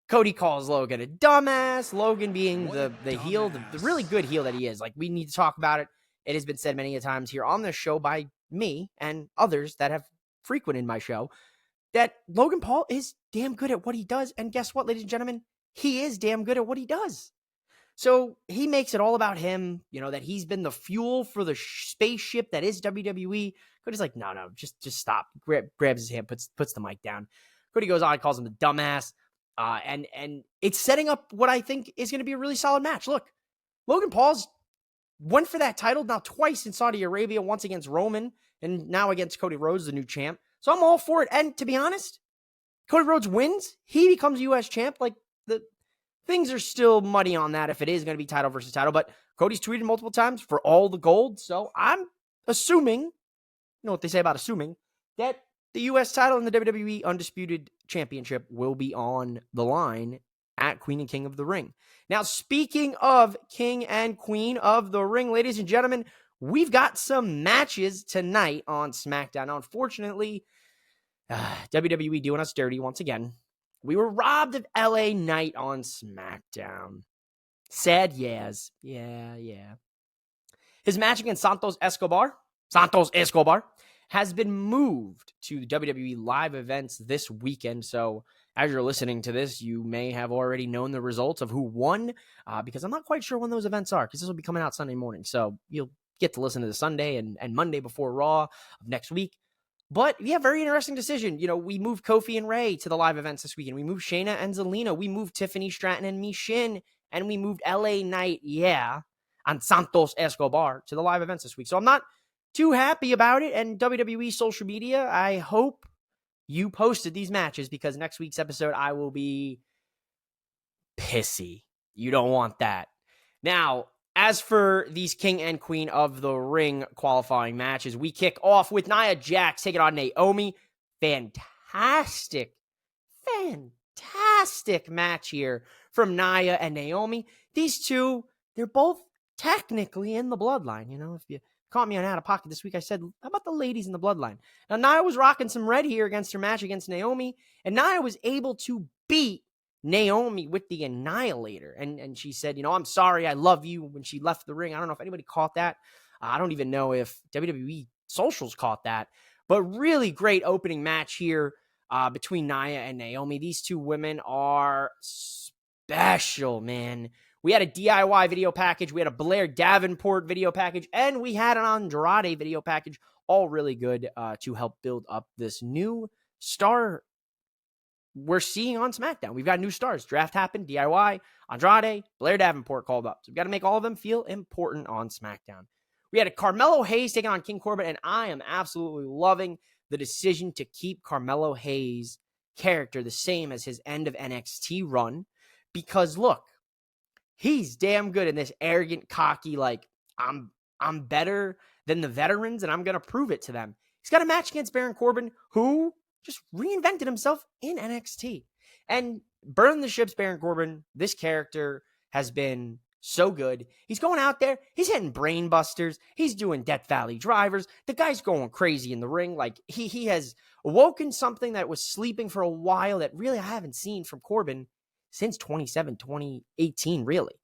Cody calls Logan a dumbass, Logan being the heel, the really good heel that he is. Like, we need to talk about it. It has been said many a times here on this show by me and others that have frequented my show that Logan Paul is damn good at what he does. And guess what, ladies and gentlemen? He is damn good at what he does. So he makes it all about him, that he's been the fuel for the spaceship that is WWE. Cody's like, no, just stop. Grabs his hand, puts the mic down. Cody goes on, calls him the dumbass. And it's setting up what I think is going to be a really solid match. Look, Logan Paul's went for that title now twice in Saudi Arabia, once against Roman and now against Cody Rhodes, the new champ. So I'm all for it. And to be honest, Cody Rhodes wins. He becomes U.S. champ. Like, the things are still muddy on that if it is going to be title versus title. But Cody's tweeted multiple times for all the gold. So I'm assuming, you know what they say about assuming, that the U.S. title and the WWE Undisputed Championship will be on the line at Queen and King of the Ring. Now, speaking of King and Queen of the Ring, ladies and gentlemen, we've got some matches tonight on SmackDown. Now, unfortunately, WWE doing us dirty once again. We were robbed of LA Knight on SmackDown. Sad yes. Yeah. His match against Santos Escobar, has been moved to WWE live events this weekend. So as you're listening to this, you may have already known the results of who won, because I'm not quite sure when those events are, because this will be coming out Sunday morning. So you'll get to listen to the Sunday and Monday before Raw of next week. But yeah, very interesting decision. We moved Kofi and Ray to the live events this weekend. We moved Shayna and Zelina. We moved Tiffany Stratton and Michin. And we moved LA Knight, and Santos Escobar to the live events this week. So I'm not too happy about it. And WWE social media, I hope you posted these matches, because next week's episode I will be pissy. You don't want that. Now, as for these King and Queen of the Ring qualifying matches, we kick off with Nia Jax taking on Naomi. Fantastic match here from Nia and Naomi. These two, they're both technically in the bloodline. You know, if you caught me on Out of Pocket this week, I said, how about the ladies in the bloodline? Now, Nia was rocking some red here against her match against Naomi, and Nia was able to beat Naomi with the Annihilator. And she said, you know, I'm sorry, I love you, when she left the ring. I don't know if anybody caught that. I don't even know if WWE socials caught that. But really great opening match here between Nia and Naomi. These two women are special, man. We had a DIY video package. We had a Blair Davenport video package. And we had an Andrade video package. All really good to help build up this new star we're seeing on SmackDown. We've got new stars. Draft happened, DIY, Andrade, Blair Davenport called up. So we've got to make all of them feel important on SmackDown. We had a Carmelo Hayes taking on King Corbin, and I am absolutely loving the decision to keep Carmelo Hayes' character the same as his end of NXT run, because look, he's damn good in this arrogant, cocky, like, I'm better than the veterans, and I'm going to prove it to them. He's got a match against Baron Corbin, who just reinvented himself in NXT. And burn the ships, Baron Corbin. This character has been so good. He's going out there. He's hitting brain busters. He's doing Death Valley drivers. The guy's going crazy in the ring. Like, he has awoken something that was sleeping for a while that really I haven't seen from Corbin since 2018, really.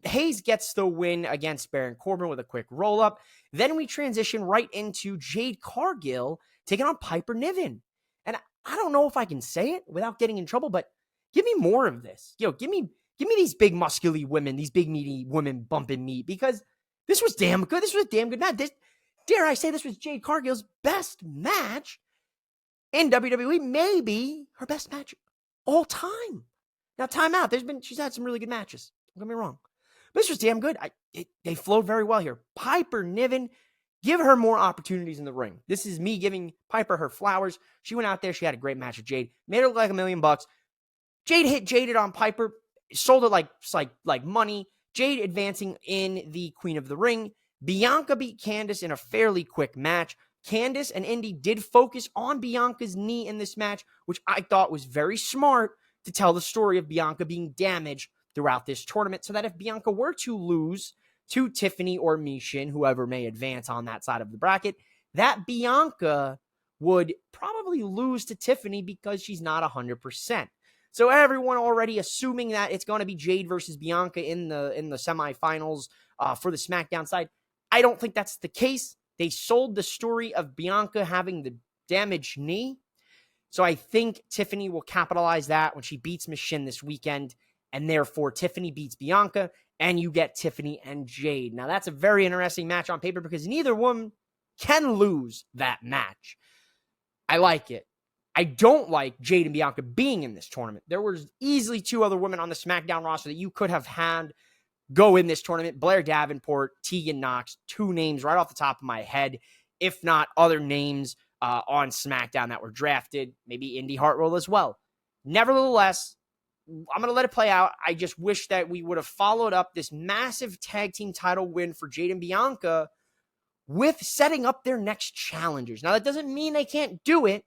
Hayes gets the win against Baron Corbin with a quick roll-up. Then we transition right into Jade Cargill taking on Piper Niven. And I don't know if I can say it without getting in trouble, but give me more of this. Give me these big muscly women, these big meaty women bumping meat, because this was damn good. This was a damn good match. Dare I say, this was Jade Cargill's best match in WWE, maybe her best match all time. Now, time out. She's had some really good matches. Don't get me wrong. But this was damn good. They flowed very well here. Piper Niven, give her more opportunities in the ring. This is me giving Piper her flowers. She went out there. She had a great match with Jade. Made her look like $1 million. Jade jaded on Piper. Sold it like money. Jade advancing in the Queen of the Ring. Bianca beat Candice in a fairly quick match. Candice and Indy did focus on Bianca's knee in this match, which I thought was very smart to tell the story of Bianca being damaged throughout this tournament, so that if Bianca were to lose to Tiffany or Michin, whoever may advance on that side of the bracket, that Bianca would probably lose to Tiffany because she's not 100%. So everyone already assuming that it's going to be Jade versus Bianca in the semifinals for the SmackDown side. I don't think that's the case. They sold the story of Bianca having the damaged knee. So I think Tiffany will capitalize that when she beats Michin this weekend. And therefore, Tiffany beats Bianca, and you get Tiffany and Jade. Now, that's a very interesting match on paper because neither woman can lose that match. I like it. I don't like Jade and Bianca being in this tournament. There was easily two other women on the SmackDown roster that you could have had go in this tournament. Blair Davenport, Tegan Knox, two names right off the top of my head, if not other names on SmackDown that were drafted, maybe Indy Hartwell as well. Nevertheless, I'm going to let it play out. I just wish that we would have followed up this massive tag team title win for Jade and Bianca with setting up their next challengers. Now, that doesn't mean they can't do it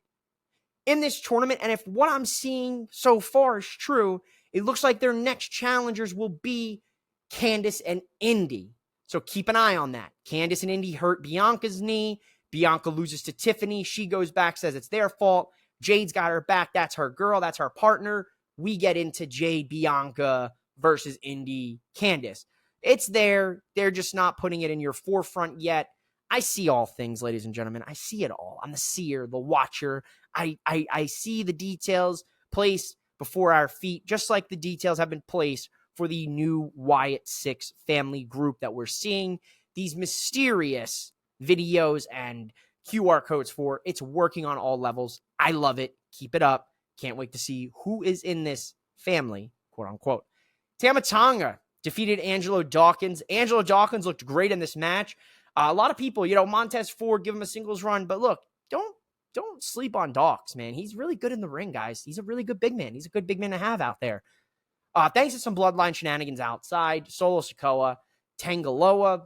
in this tournament. And if what I'm seeing so far is true, it looks like their next challengers will be Candice and Indy. So keep an eye on that. Candice and Indy hurt Bianca's knee. Bianca loses to Tiffany. She goes back, says it's their fault. Jade's got her back. That's her girl. That's her partner. We get into Jade, Bianca versus Indy, Candice. It's there. They're just not putting it in your forefront yet. I see all things, ladies and gentlemen. I see it all. I'm the seer, the watcher. I see the details placed before our feet, just like the details have been placed for the new Wyatt 6 family group that we're seeing these mysterious videos and QR codes for. It's working on all levels. I love it. Keep it up. Can't wait to see who is in this family, quote unquote. Tama Tonga defeated Angelo Dawkins. Angelo Dawkins looked great in this match. A lot of people, Montez Ford, give him a singles run, but look, don't sleep on Dawkins, man. He's really good in the ring, guys. He's a really good big man. He's a good big man to have out there. Thanks to some bloodline shenanigans outside, Solo Sikoa, Tangaloa,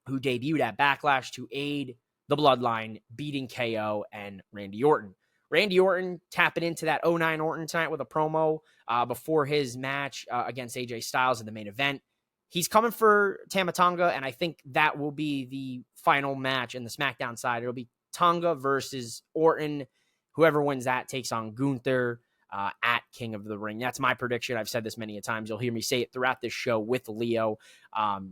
who debuted at Backlash to aid the bloodline, beating KO and Randy Orton. Randy Orton tapping into that 09 Orton tonight with a promo before his match against AJ Styles in the main event. He's coming for Tama Tonga, and I think that will be the final match in the SmackDown side. It'll be Tonga versus Orton. Whoever wins that takes on Gunther at King of the Ring. That's my prediction. I've said this many times. You'll hear me say it throughout this show with Leo.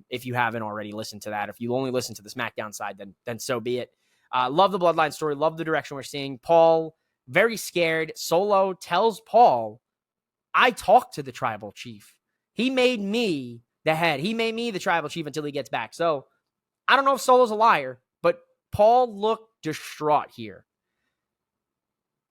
If you haven't already listened to that, if you only listen to the SmackDown side, then so be it. Love the bloodline story. Love the direction we're seeing. Paul, very scared. Solo tells Paul, I talked to the tribal chief. He made me the head. He made me the tribal chief until he gets back. So I don't know if Solo's a liar, but Paul looked distraught here.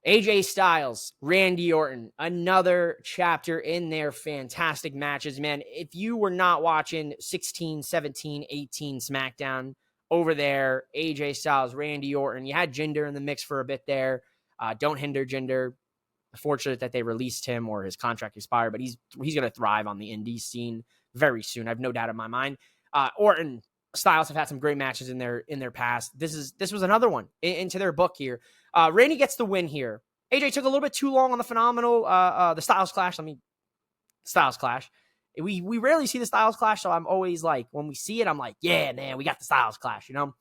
AJ Styles, Randy Orton, another chapter in their fantastic matches, man. If you were not watching 16, 17, 18 SmackDown over there, AJ Styles, Randy Orton, you had Jinder in the mix for a bit there. Don't hinder Jinder. Fortunate that they released him or his contract expired, but he's going to thrive on the indie scene very soon. I have no doubt in my mind. Orton, Styles have had some great matches in their past. This was another one into their book here. Randy gets the win here. AJ took a little bit too long on the phenomenal, the Styles Clash. Styles Clash. We rarely see the Styles Clash, so I'm always like, when we see it, I'm like, yeah, man, we got the Styles Clash, you know?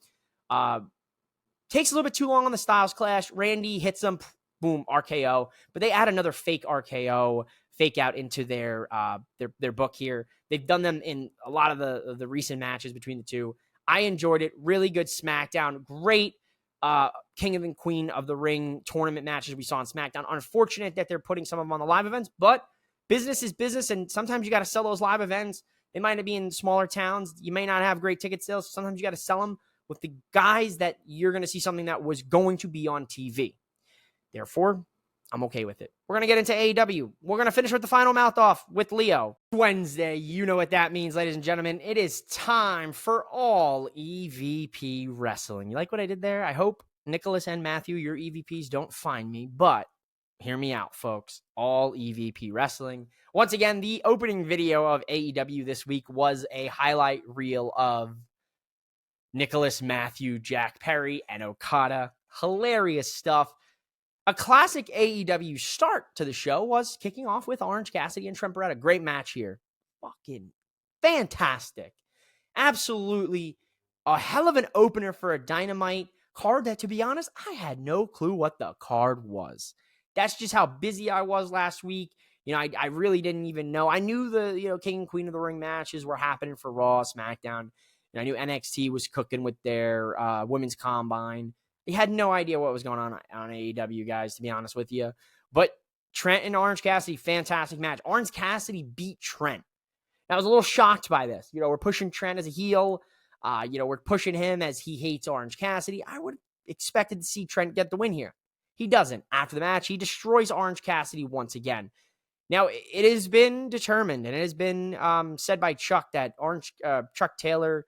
Takes a little bit too long on the Styles Clash. Randy hits him, boom, RKO. But they add another fake RKO, fake out into their book here. They've done them in a lot of the recent matches between the two. I enjoyed it. Really good SmackDown. Great King and Queen of the Ring tournament matches we saw on SmackDown. Unfortunate that they're putting some of them on the live events, but business is business, and sometimes you got to sell those live events. They might be in smaller towns. You may not have great ticket sales, so sometimes you got to sell them with the guys that you're going to see something that was going to be on TV. Therefore, I'm okay with it. We're going to get into AEW. We're going to finish with the final mouth off with Leo. Wednesday, you know what that means, ladies and gentlemen. It is time for all EVP wrestling. You like what I did there? I hope Nicholas and Matthew, your EVPs, don't find me, but hear me out, folks. All EVP wrestling. Once again, the opening video of AEW this week was a highlight reel of Nicholas, Matthew, Jack Perry, and Okada. Hilarious stuff. A classic AEW start to the show was kicking off with Orange Cassidy and Trent Beretta. Great match here. Fucking fantastic. Absolutely a hell of an opener for a Dynamite card that, to be honest, I had no clue what the card was. That's just how busy I was last week. You know, I really didn't even know. I knew the, King and Queen of the Ring matches were happening for Raw, SmackDown. And I knew NXT was cooking with their women's combine. He had no idea what was going on AEW, guys, to be honest with you. But Trent and Orange Cassidy, fantastic match. Orange Cassidy beat Trent. I was a little shocked by this. We're pushing Trent as a heel. We're pushing him as he hates Orange Cassidy. I would have expected to see Trent get the win here. He doesn't. After the match, he destroys Orange Cassidy once again. Now, it has been determined, and it has been said by Chuck that Chuck Taylor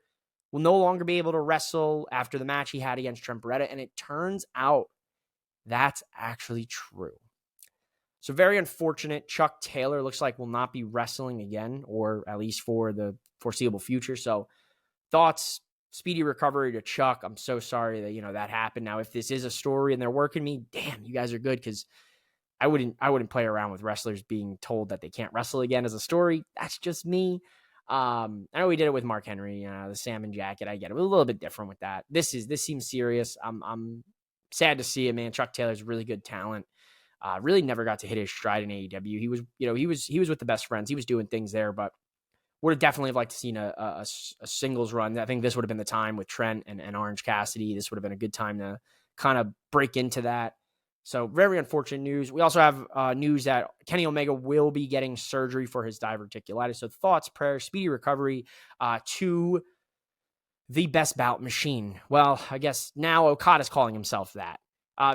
will no longer be able to wrestle after the match he had against Trent Beretta, and it turns out that's actually true. So very unfortunate. Chuck Taylor looks like will not be wrestling again, or at least for the foreseeable future. So thoughts, speedy recovery to Chuck. I'm so sorry that, that happened. Now, if this is a story and they're working me, damn, you guys are good, because I wouldn't play around with wrestlers being told that they can't wrestle again as a story. That's just me. I know we did it with Mark Henry, the salmon jacket. I get it. It was a little bit different with that. This seems serious. I'm sad to see it, man. Chuck Taylor's really good talent. Really never got to hit his stride in AEW. He was with the Best Friends. He was doing things there, but would have definitely liked to seen a singles run. I think this would have been the time with Trent and Orange Cassidy. This would have been a good time to kind of break into that. So very unfortunate news. We also have news that Kenny Omega will be getting surgery for his diverticulitis. So thoughts, prayers, speedy recovery to the Best Bout Machine. Well, I guess now Okada's calling himself that.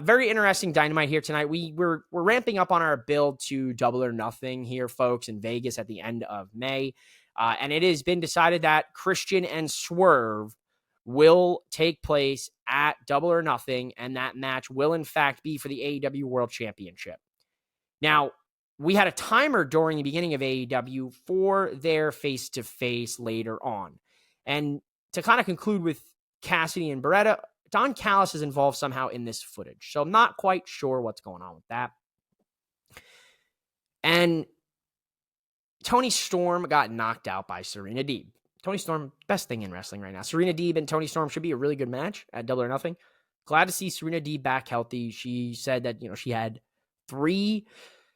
Very interesting Dynamite here tonight. We're ramping up on our build to Double or Nothing here, folks, in Vegas at the end of May. And it has been decided that Christian and Swerve will take place at Double or Nothing, and that match will in fact be for the AEW World Championship. Now, we had a timer during the beginning of AEW for their face-to-face later on. And to kind of conclude with Cassidy and Beretta, Don Callis is involved somehow in this footage. So I'm not quite sure what's going on with that. And Toni Storm got knocked out by Serena Deeb. Toni Storm, best thing in wrestling right now. Serena Deeb and Toni Storm should be a really good match at Double or Nothing. Glad to see Serena Deeb back healthy. She said that, she had 3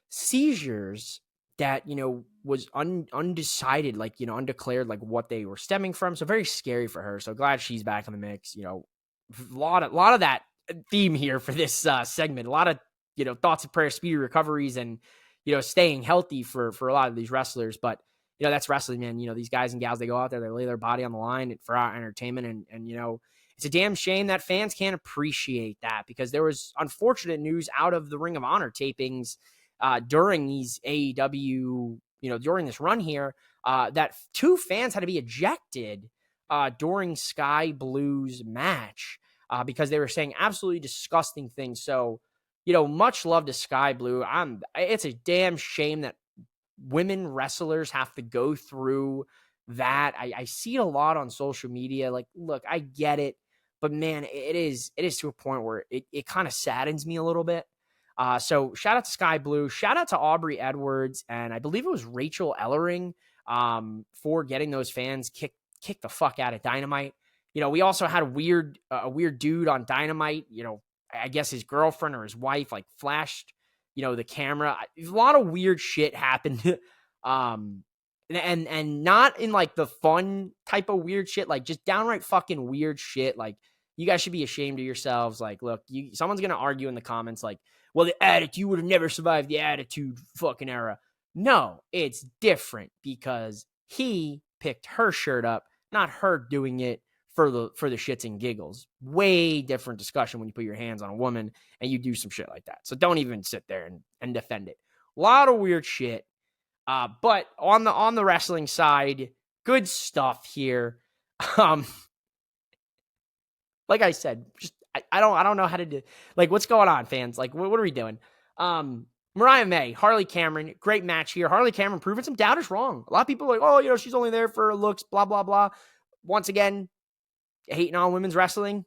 seizures that, was undecided, undeclared, what they were stemming from. So very scary for her. So glad she's back in the mix. A lot of that theme here for this segment. A lot of, thoughts and prayers, speedy recoveries, and, staying healthy for a lot of these wrestlers. But, that's wrestling, man. These guys and gals, they go out there, they lay their body on the line for our entertainment. And it's a damn shame that fans can't appreciate that, because there was unfortunate news out of the Ring of Honor tapings during these AEW, during this run here, that 2 fans had to be ejected during Sky Blue's match because they were saying absolutely disgusting things. So, much love to Sky Blue. It's a damn shame that women wrestlers have to go through that. I see it a lot on social media. Look, I get it, but man, it is to a point where it kind of saddens me a little bit. So shout out to Sky Blue, shout out to Aubrey Edwards, and I believe it was Rachel Ellering for getting those fans kick the fuck out of Dynamite. We also had a weird dude on Dynamite. I guess his girlfriend or his wife flashed the camera. A lot of weird shit happened. And not in the fun type of weird shit, just downright fucking weird shit. You guys should be ashamed of yourselves. Look, someone's going to argue in the comments well, the Attitude, you would have never survived the Attitude fucking era. No, it's different because he picked her shirt up, not her doing it for the shits and giggles. Way different discussion when you put your hands on a woman and you do some shit like that. So don't even sit there and defend it. A lot of weird shit. But on the wrestling side, good stuff here. Like I said, just I don't know how to do. What's going on, fans? What are we doing? Mariah May, Harley Cameron, great match here. Harley Cameron proving some doubters wrong. A lot of people are oh, she's only there for looks, blah blah blah. Once again, hating on women's wrestling.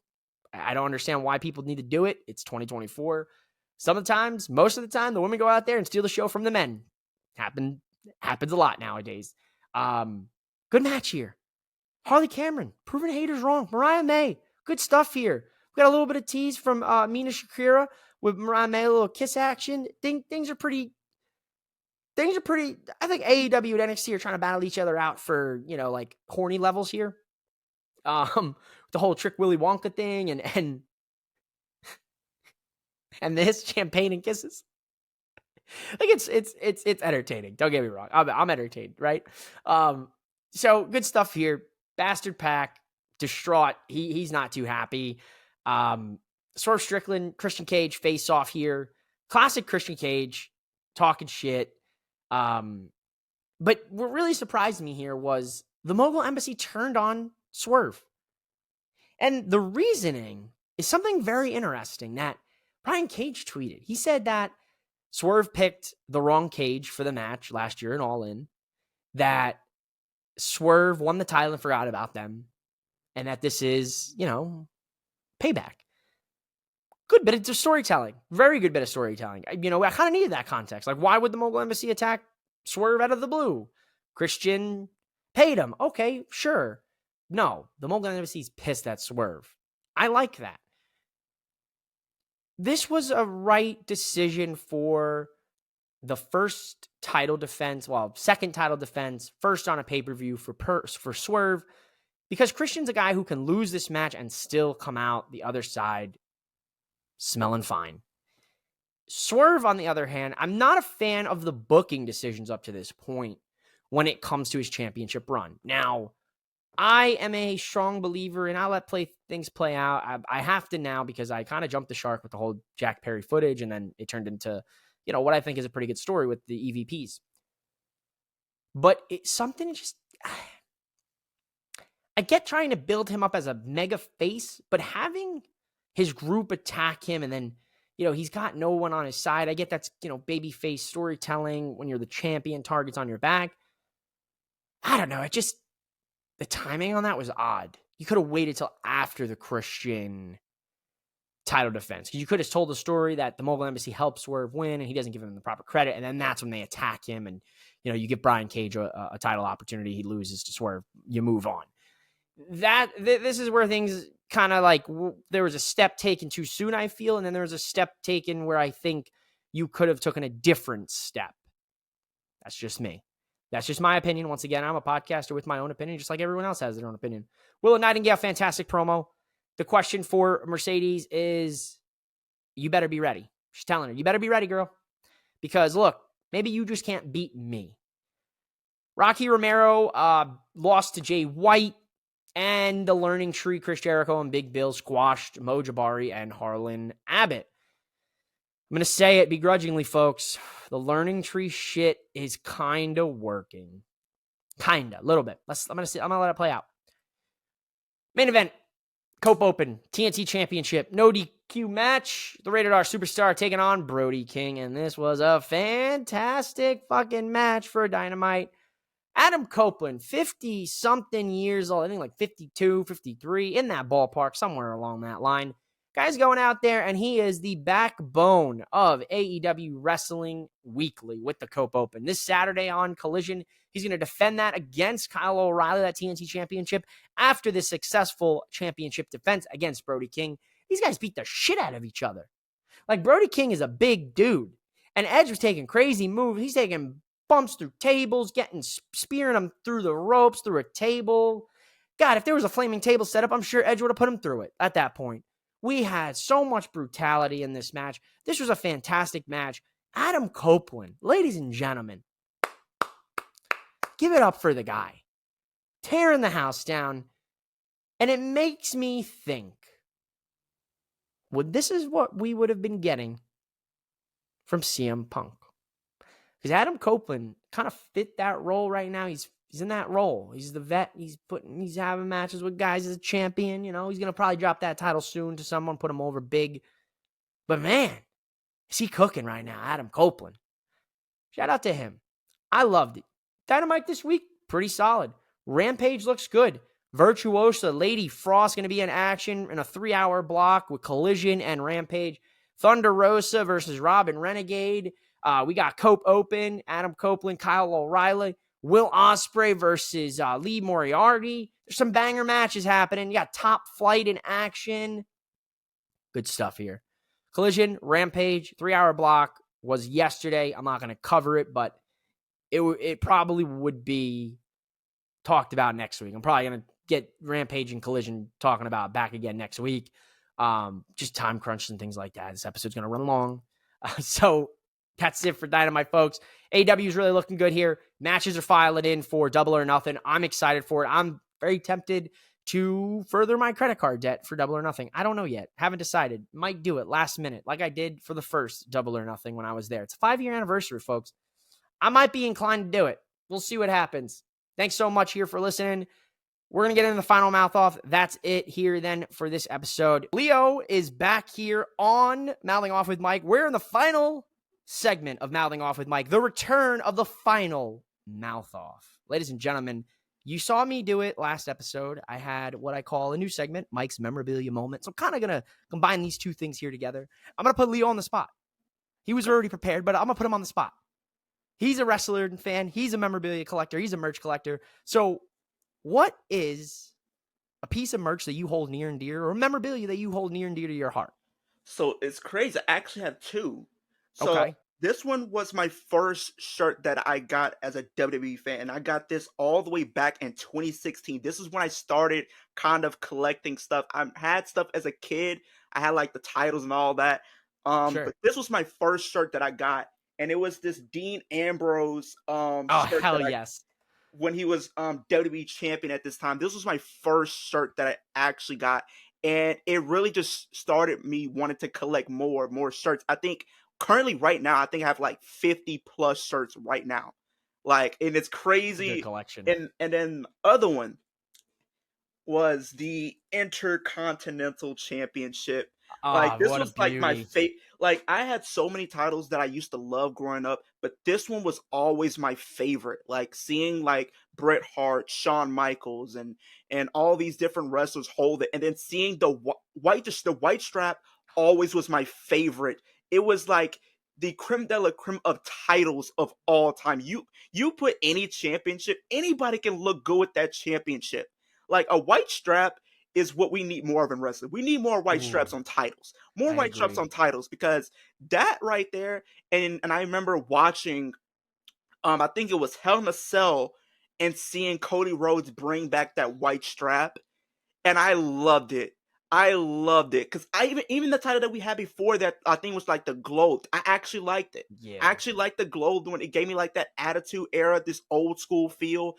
I don't understand why people need to do it. It's 2024. Sometimes, most of the time, the women go out there and steal the show from the men. Happens a lot nowadays. Good match here. Harley Cameron, proving haters wrong. Mariah May, good stuff here. We got a little bit of tease from Mina Shakira with Mariah May, a little kiss action. Things are pretty. I think AEW and NXT are trying to battle each other out for horny levels here. The whole Trick Willy Wonka thing and this champagne and kisses. It's entertaining. Don't get me wrong. I'm entertained, right? So good stuff here. Bastard Pac, distraught. He's not too happy. Swerve Strickland, Christian Cage face off here. Classic Christian Cage talking shit. But what really surprised me here was the Mogul Embassy turned on Swerve. And the reasoning is something very interesting that Brian Cage tweeted. He said that Swerve picked the wrong cage for the match last year in All In, that Swerve won the title and forgot about them, and that this is, payback. Good bit of storytelling. Very good bit of storytelling. I kind of needed that context. Why would the Mogul Embassy attack Swerve out of the blue? Christian paid him. Okay, sure. No, the Mogul Embassy's pissed at Swerve. I like that. This was a right decision for the first title defense, second title defense, first on a pay-per-view for Swerve, because Christian's a guy who can lose this match and still come out the other side smelling fine. Swerve, on the other hand, I'm not a fan of the booking decisions up to this point when it comes to his championship run. Now, I am a strong believer, and I'll let things play out. I have to now because I kind of jumped the shark with the whole Jack Perry footage, and then it turned into, what I think is a pretty good story with the EVPs. But it's something just... I get trying to build him up as a mega face, but having his group attack him and then, he's got no one on his side. I get that's, babyface storytelling when you're the champion, targets on your back. I don't know. The timing on that was odd. You could have waited till after the Christian title defense, because you could have told the story that the Mogul Embassy helped Swerve win and he doesn't give him the proper credit. And then that's when they attack him. And, you give Brian Cage a title opportunity. He loses to Swerve. You move on. This is where things kind of like, there was a step taken too soon, I feel. And then there was a step taken where I think you could have taken a different step. That's just me. That's just my opinion. Once again, I'm a podcaster with my own opinion, just like everyone else has their own opinion. Willow Nightingale, fantastic promo. The question for Mercedes is, you better be ready. She's telling her, you better be ready, girl. Because look, maybe you just can't beat me. Rocky Romero lost to Jay White, and the Learning Tree, Chris Jericho and Big Bill squashed Mo Jabari and Harlan Abbott. I'm going to say it begrudgingly, folks. The Learning Tree shit is kind of working. Kind of, a little bit. I'm going to let it play out. Main event, Cope Open, TNT Championship, no DQ match. The Rated R Superstar taking on Brody King, and this was a fantastic fucking match for Dynamite. Adam Copeland, 50-something years old, I think like 52, 53, in that ballpark, somewhere along that line. Guy's going out there, and he is the backbone of AEW Wrestling Weekly with the Cope Open. This Saturday on Collision, he's going to defend that against Kyle O'Reilly, that TNT Championship, after the successful championship defense against Brody King. These guys beat the shit out of each other. Like, Brody King is a big dude, and Edge was taking crazy moves. He's taking bumps through tables, spearing them through the ropes, through a table. God, if there was a flaming table set up, I'm sure Edge would have put him through it at that point. We had so much brutality in this match. This was a fantastic match. Adam Copeland, ladies and gentlemen, give it up for the guy. Tearing the house down. And it makes me think, this is what we would have been getting from CM Punk. Because Adam Copeland kind of fit that role right now. He's in that role. He's the vet. He's having matches with guys as a champion. He's going to probably drop that title soon to someone, put him over big. But man, is he cooking right now, Adam Copeland. Shout out to him. I loved it. Dynamite this week, pretty solid. Rampage looks good. Virtuosa, Lady Frost going to be in action in a 3-hour block with Collision and Rampage. Thunder Rosa versus Robin Renegade. We got Cope Open, Adam Copeland, Kyle O'Reilly. Will Ospreay versus Lee Moriarty. There's some banger matches happening. You got Top Flight in action. Good stuff here. Collision, Rampage, 3-hour block was yesterday. I'm not going to cover it, but it probably would be talked about next week. I'm probably going to get Rampage and Collision talking about back again next week. Just time crunch and things like that. This episode's going to run long. So that's it for Dynamite, folks. AEW is really looking good here. Matches are filing in for Double or Nothing. I'm excited for it. I'm very tempted to further my credit card debt for Double or Nothing. I don't know yet. Haven't decided. Might do it last minute, like I did for the first Double or Nothing when I was there. It's a 5-year anniversary, folks. I might be inclined to do it. We'll see what happens. Thanks so much here for listening. We're going to get into the final mouth off. That's it here then for this episode. Leo is back here on Mouthing Off with Mike. We're in the final segment of Mouthing Off with Mike, the return of the final mouth off. Ladies and gentlemen, you saw me do it last episode. I had what I call a new segment, Mike's Memorabilia Moment. So I'm kind of going to combine these two things here together. I'm going to put Leo on the spot. He was already prepared, but I'm going to put him on the spot. He's a wrestler fan. He's a memorabilia collector. He's a merch collector. So what is a piece of merch that you hold near and dear, or memorabilia that you hold near and dear to your heart? So it's crazy. I actually have two. So Okay. This one was my first shirt that I got as a WWE fan. And I got this all the way back in 2016. This is when I started kind of collecting stuff. I had stuff as a kid. I had like the titles and all that. Sure. But this was my first shirt that I got. And it was this Dean Ambrose shirt hell yes. when he was WWE champion at this time. This was my first shirt that I actually got. And it really just started me wanting to collect more shirts. I think currently right now, I think I have like 50 plus shirts right now. Like, and it's crazy. Good collection. And then the other one was the Intercontinental Championship. Like, this What a was, like, my beauty. like, I had so many titles that I used to love growing up, but this one was always my favorite. Like, seeing, like, Bret Hart, Shawn Michaels, and all these different wrestlers hold it, and then seeing the white strap always was my favorite. It was, like, the creme de la creme of titles of all time. You put any championship, anybody can look good with that championship. Like, a white strap is what we need more of in wrestling. We need more white Ooh, straps on titles. More I white straps agree. on titles because that right there, and I remember watching I think it was Hell in a Cell and seeing Cody Rhodes bring back that white strap, and I loved it. I loved it because I even the title that we had before that I think was like the Globe. I actually liked it. I Yeah. actually liked the Globe when it gave me like that Attitude Era, this old school feel.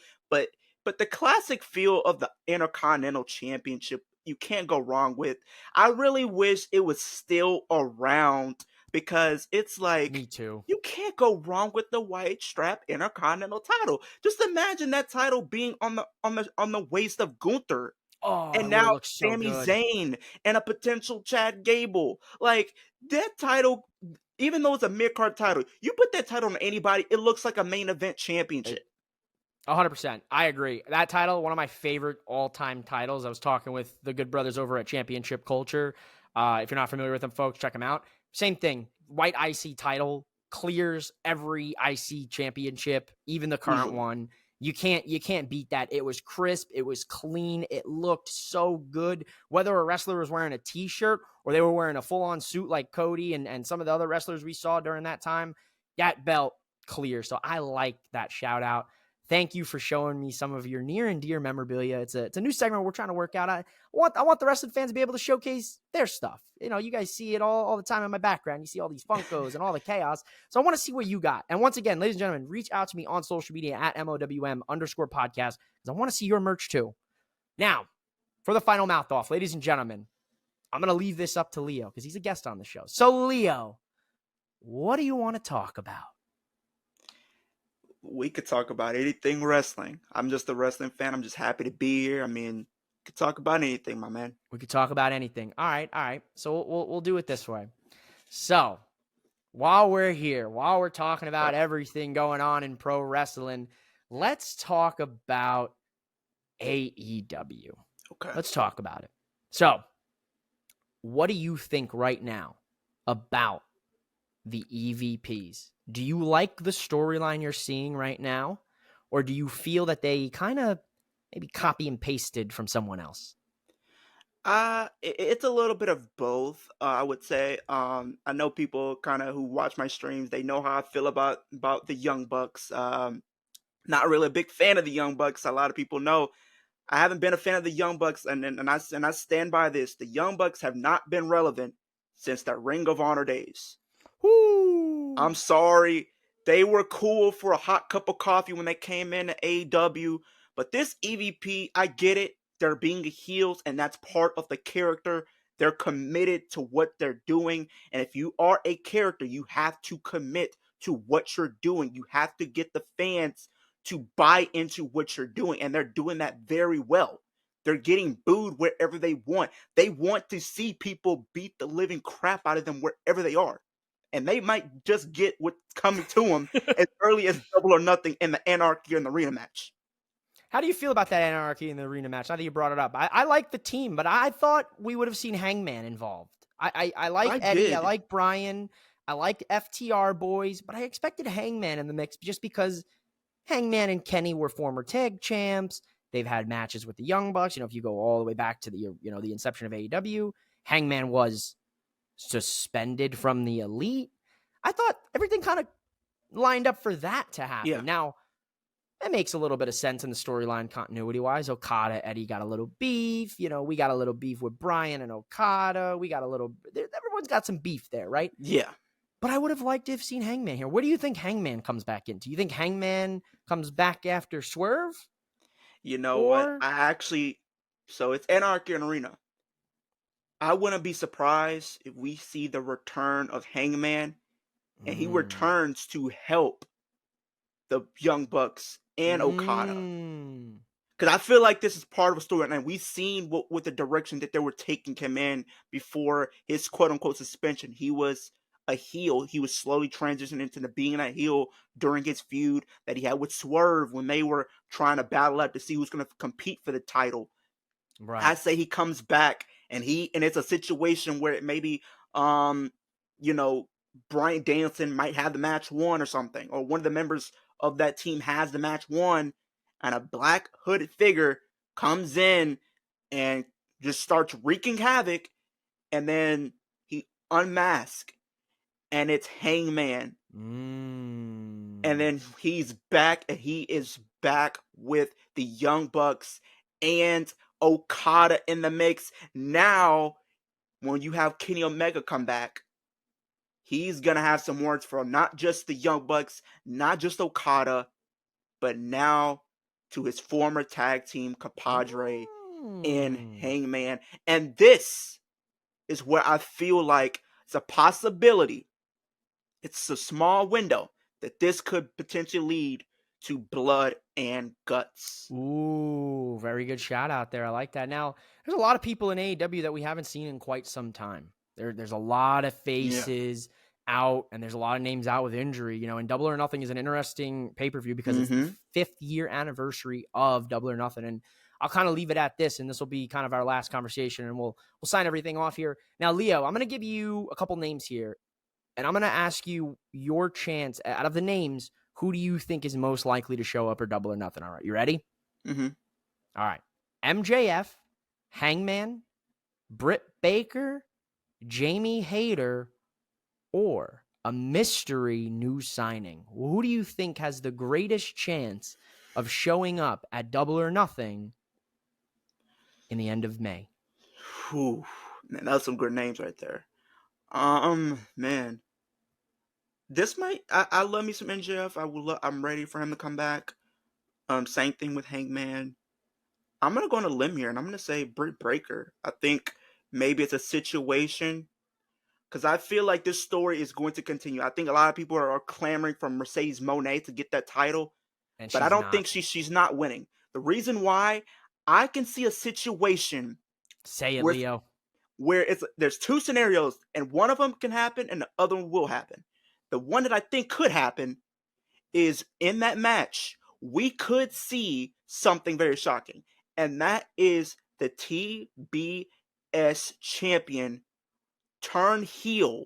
But the classic feel of the Intercontinental Championship, you can't go wrong with. I really wish it was still around because it's like Me too. you can't go wrong with the white strap Intercontinental title. Just imagine that title being on the waist of Gunther Oh, and it would have now looked so Sami good. Zayn and a potential Chad Gable. Like that title, even though it's a mid card title, you put that title on anybody, it looks like a main event championship. 100%. I agree. That title, one of my favorite all-time titles. I was talking with the good brothers over at Championship Culture. If you're not familiar with them, folks, check them out. Same thing. White IC title clears every IC championship, even the current Easily. one. You can't beat that. It was crisp. It was clean. It looked so good. Whether a wrestler was wearing a t-shirt or they were wearing a full-on suit like Cody and some of the other wrestlers we saw during that time, that belt clear. So I like that shout out. Thank you for showing me some of your near and dear memorabilia. It's a new segment we're trying to work out. I want the wrestling fans to be able to showcase their stuff. You know, you guys see it all the time in my background. You see all these Funkos and all the chaos. So I want to see what you got. And once again, ladies and gentlemen, reach out to me on social media at MOWM_podcast because I want to see your merch too. Now, for the final mouth off, ladies and gentlemen, I'm going to leave this up to Leo because he's a guest on the show. So, Leo, what do you want to talk about? We could talk about anything wrestling. I'm just a wrestling fan. I'm just happy to be here. I mean, could talk about anything, my man. We could talk about anything. All right. So we'll do it this way. So while we're here, while we're talking about everything going on in pro wrestling, let's talk about AEW. Okay. Let's talk about it. So, what do you think right now about the EVPs? Do you like the storyline you're seeing right now? Or do you feel that they kind of maybe copy and pasted from someone else? It's a little bit of both. I would say. I know people kind of who watch my streams. They know how I feel about the Young Bucks. Not really a big fan of the Young Bucks. A lot of people know I haven't been a fan of the Young Bucks, and I stand by this. The Young Bucks have not been relevant since the Ring of Honor days. Woo! I'm sorry. They were cool for a hot cup of coffee when they came in to AEW, but this EVP, I get it. They're being heels, and that's part of the character. They're committed to what they're doing, and if you are a character, you have to commit to what you're doing. You have to get the fans to buy into what you're doing, and they're doing that very well. They're getting booed wherever they want. They want to see people beat the living crap out of them wherever they are, and they might just get what's coming to them as early as Double or Nothing in the Anarchy in the arena match. How do you feel about that Anarchy in the arena match? Now that you brought it up, I like the team, but I thought we would have seen Hangman involved. I like I Eddie, I did. like Brian, I like FTR boys, but I expected Hangman in the mix just because Hangman and Kenny were former tag champs. They've had matches with the Young Bucks. You know, if you go all the way back to the inception of AEW, Hangman was suspended from the Elite. I thought everything kind of lined up for that to happen. Yeah. Now, that makes a little bit of sense in the storyline continuity-wise. Okada, Eddie got a little beef. You know, we got a little beef with Brian and Okada. Everyone's got some beef there, right? Yeah. But I would have liked to have seen Hangman here. Where do you think Hangman comes back in? Do you think Hangman comes back after Swerve? You know what? Or So it's Anarchy in Arena. I wouldn't be surprised if we see the return of Hangman, and he returns to help the Young Bucks and Okada. Because I feel like this is part of a story, and we've seen what the direction that they were taking him in before his quote unquote suspension. He was a heel. He was slowly transitioning into being a heel during his feud that he had with Swerve when they were trying to battle out to see who's going to compete for the title. Right. I say he comes back and it's a situation where it maybe Bryan Danielson might have the match won or something, or one of the members of that team has the match won, and a black hooded figure comes in and just starts wreaking havoc, and then he unmasks, and it's Hangman. And then he's back, and he is back with the Young Bucks and Okada in the mix. Now, when you have Kenny Omega come back, he's going to have some words for not just the Young Bucks, not just Okada, but now to his former tag team compadre in Hangman. And this is where I feel like it's a possibility. It's a small window that this could potentially lead to blood and guts. Ooh, very good shout out there. I like that. Now, there's a lot of people in AEW that we haven't seen in quite some time. There's a lot of faces out, and there's a lot of names out with injury. And Double or Nothing is an interesting pay-per-view because it's the 5th year anniversary of Double or Nothing. And I'll kind of leave it at this, and this will be kind of our last conversation, and we'll sign everything off here. Now, Leo, I'm going to give you a couple names here, and I'm going to ask you your chance out of the names. Who do you think is most likely to show up for Double or Nothing? All right, you ready? Mm-hmm. All right. MJF, Hangman, Britt Baker, Jamie Hayter, or a mystery new signing. Who do you think has the greatest chance of showing up at Double or Nothing in the end of May? Whew. Man, that's some good names right there. Man. This might I love me some MJF. I'm ready for him to come back. Same thing with Hangman. I'm gonna go on a limb here, and I'm gonna say Britt Baker. I think maybe it's a situation because I feel like this story is going to continue. I think a lot of people are clamoring for Mercedes Moné to get that title, but I don't think she's not winning. The reason why, I can see a situation. Say it, Leo. Where there's two scenarios, and one of them can happen, and the other one will happen. The one that I think could happen is in that match, we could see something very shocking. And that is the TBS champion turn heel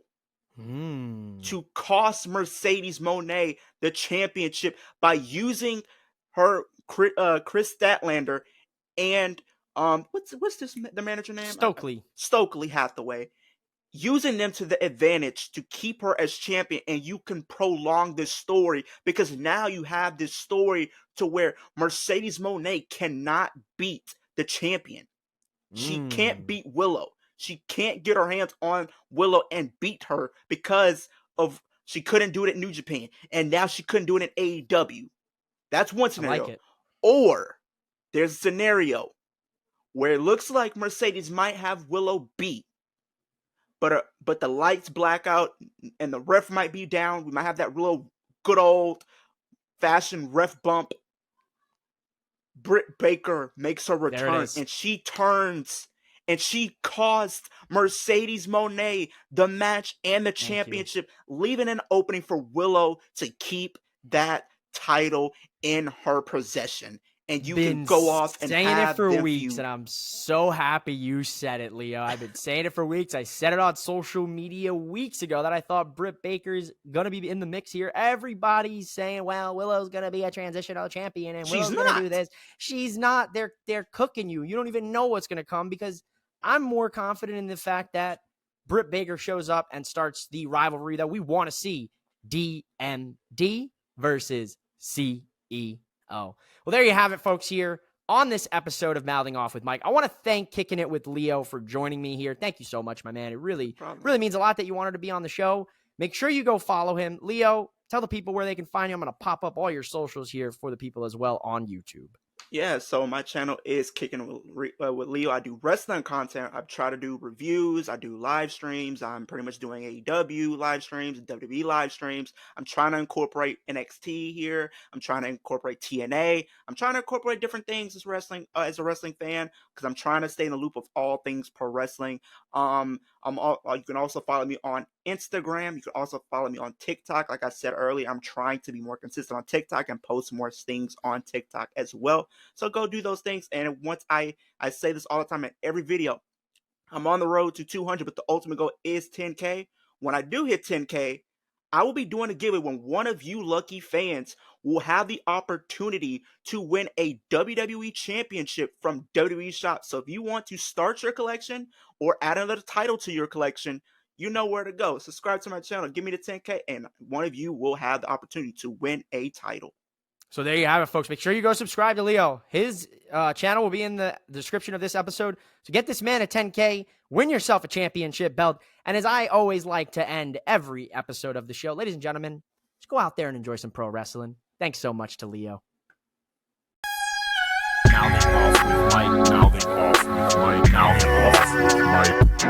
to cost Mercedes Moné the championship by using her Chris Statlander and what's the manager name? Stokely Hathaway. Using them to the advantage to keep her as champion, and you can prolong this story because now you have this story to where Mercedes Moné cannot beat the champion. She can't beat Willow. She can't get her hands on Willow and beat her because of she couldn't do it at New Japan, and now she couldn't do it in AEW. That's one scenario. I like it. Or there's a scenario where it looks like Mercedes might have Willow beat, but the lights black out and the ref might be down. We might have that real good old fashioned ref bump. Britt Baker makes her return, and she turns, and she cost Mercedes Moné the match and the championship, leaving an opening for Willow to keep that title in her possession. And you can go off and saying have it for them weeks, feud. and I'm so happy you said it, Leo. I've been saying it for weeks. I said it on social media weeks ago that I thought Britt Baker's gonna be in the mix here. Everybody's saying, "Well, Willow's gonna be a transitional champion, and Willow's gonna do this." She's not. They're cooking you. You don't even know what's gonna come because I'm more confident in the fact that Britt Baker shows up and starts the rivalry that we want to see: DMD versus CEO. Well, there you have it, folks, here on this episode of Mouthing Off with Mike. I want to thank Kicking It with Leo for joining me here. Thank you so much, my man. It really means a lot that you wanted to be on the show. Make sure you go follow him. Leo, tell the people where they can find you. I'm going to pop up all your socials here for the people as well on YouTube. Yeah, so my channel is Kicking with Leo. I do wrestling content. I try to do reviews. I do live streams. I'm pretty much doing AEW live streams, WWE live streams. I'm trying to incorporate NXT here. I'm trying to incorporate TNA. I'm trying to incorporate different things as a wrestling fan, because I'm trying to stay in the loop of all things pro wrestling. You can also follow me on Instagram. You can also follow me on TikTok. Like I said earlier, I'm trying to be more consistent on TikTok and post more things on TikTok as well. So go do those things. And once I say this all the time in every video, I'm on the road to 200, but the ultimate goal is 10K. When I do hit 10K, I will be doing a giveaway when one of you lucky fans will have the opportunity to win a WWE championship from WWE Shop. So if you want to start your collection or add another title to your collection, you know where to go. Subscribe to my channel, give me the 10K, and one of you will have the opportunity to win a title. So there you have it, folks. Make sure you go subscribe to Leo. His channel will be in the description of this episode. So get this man a 10K, win yourself a championship belt. And as I always like to end every episode of the show, ladies and gentlemen, just go out there and enjoy some pro wrestling. Thanks so much to Leo. Mouthing off with Mike. Mouthing off with Mike. Mouthing off with Mike.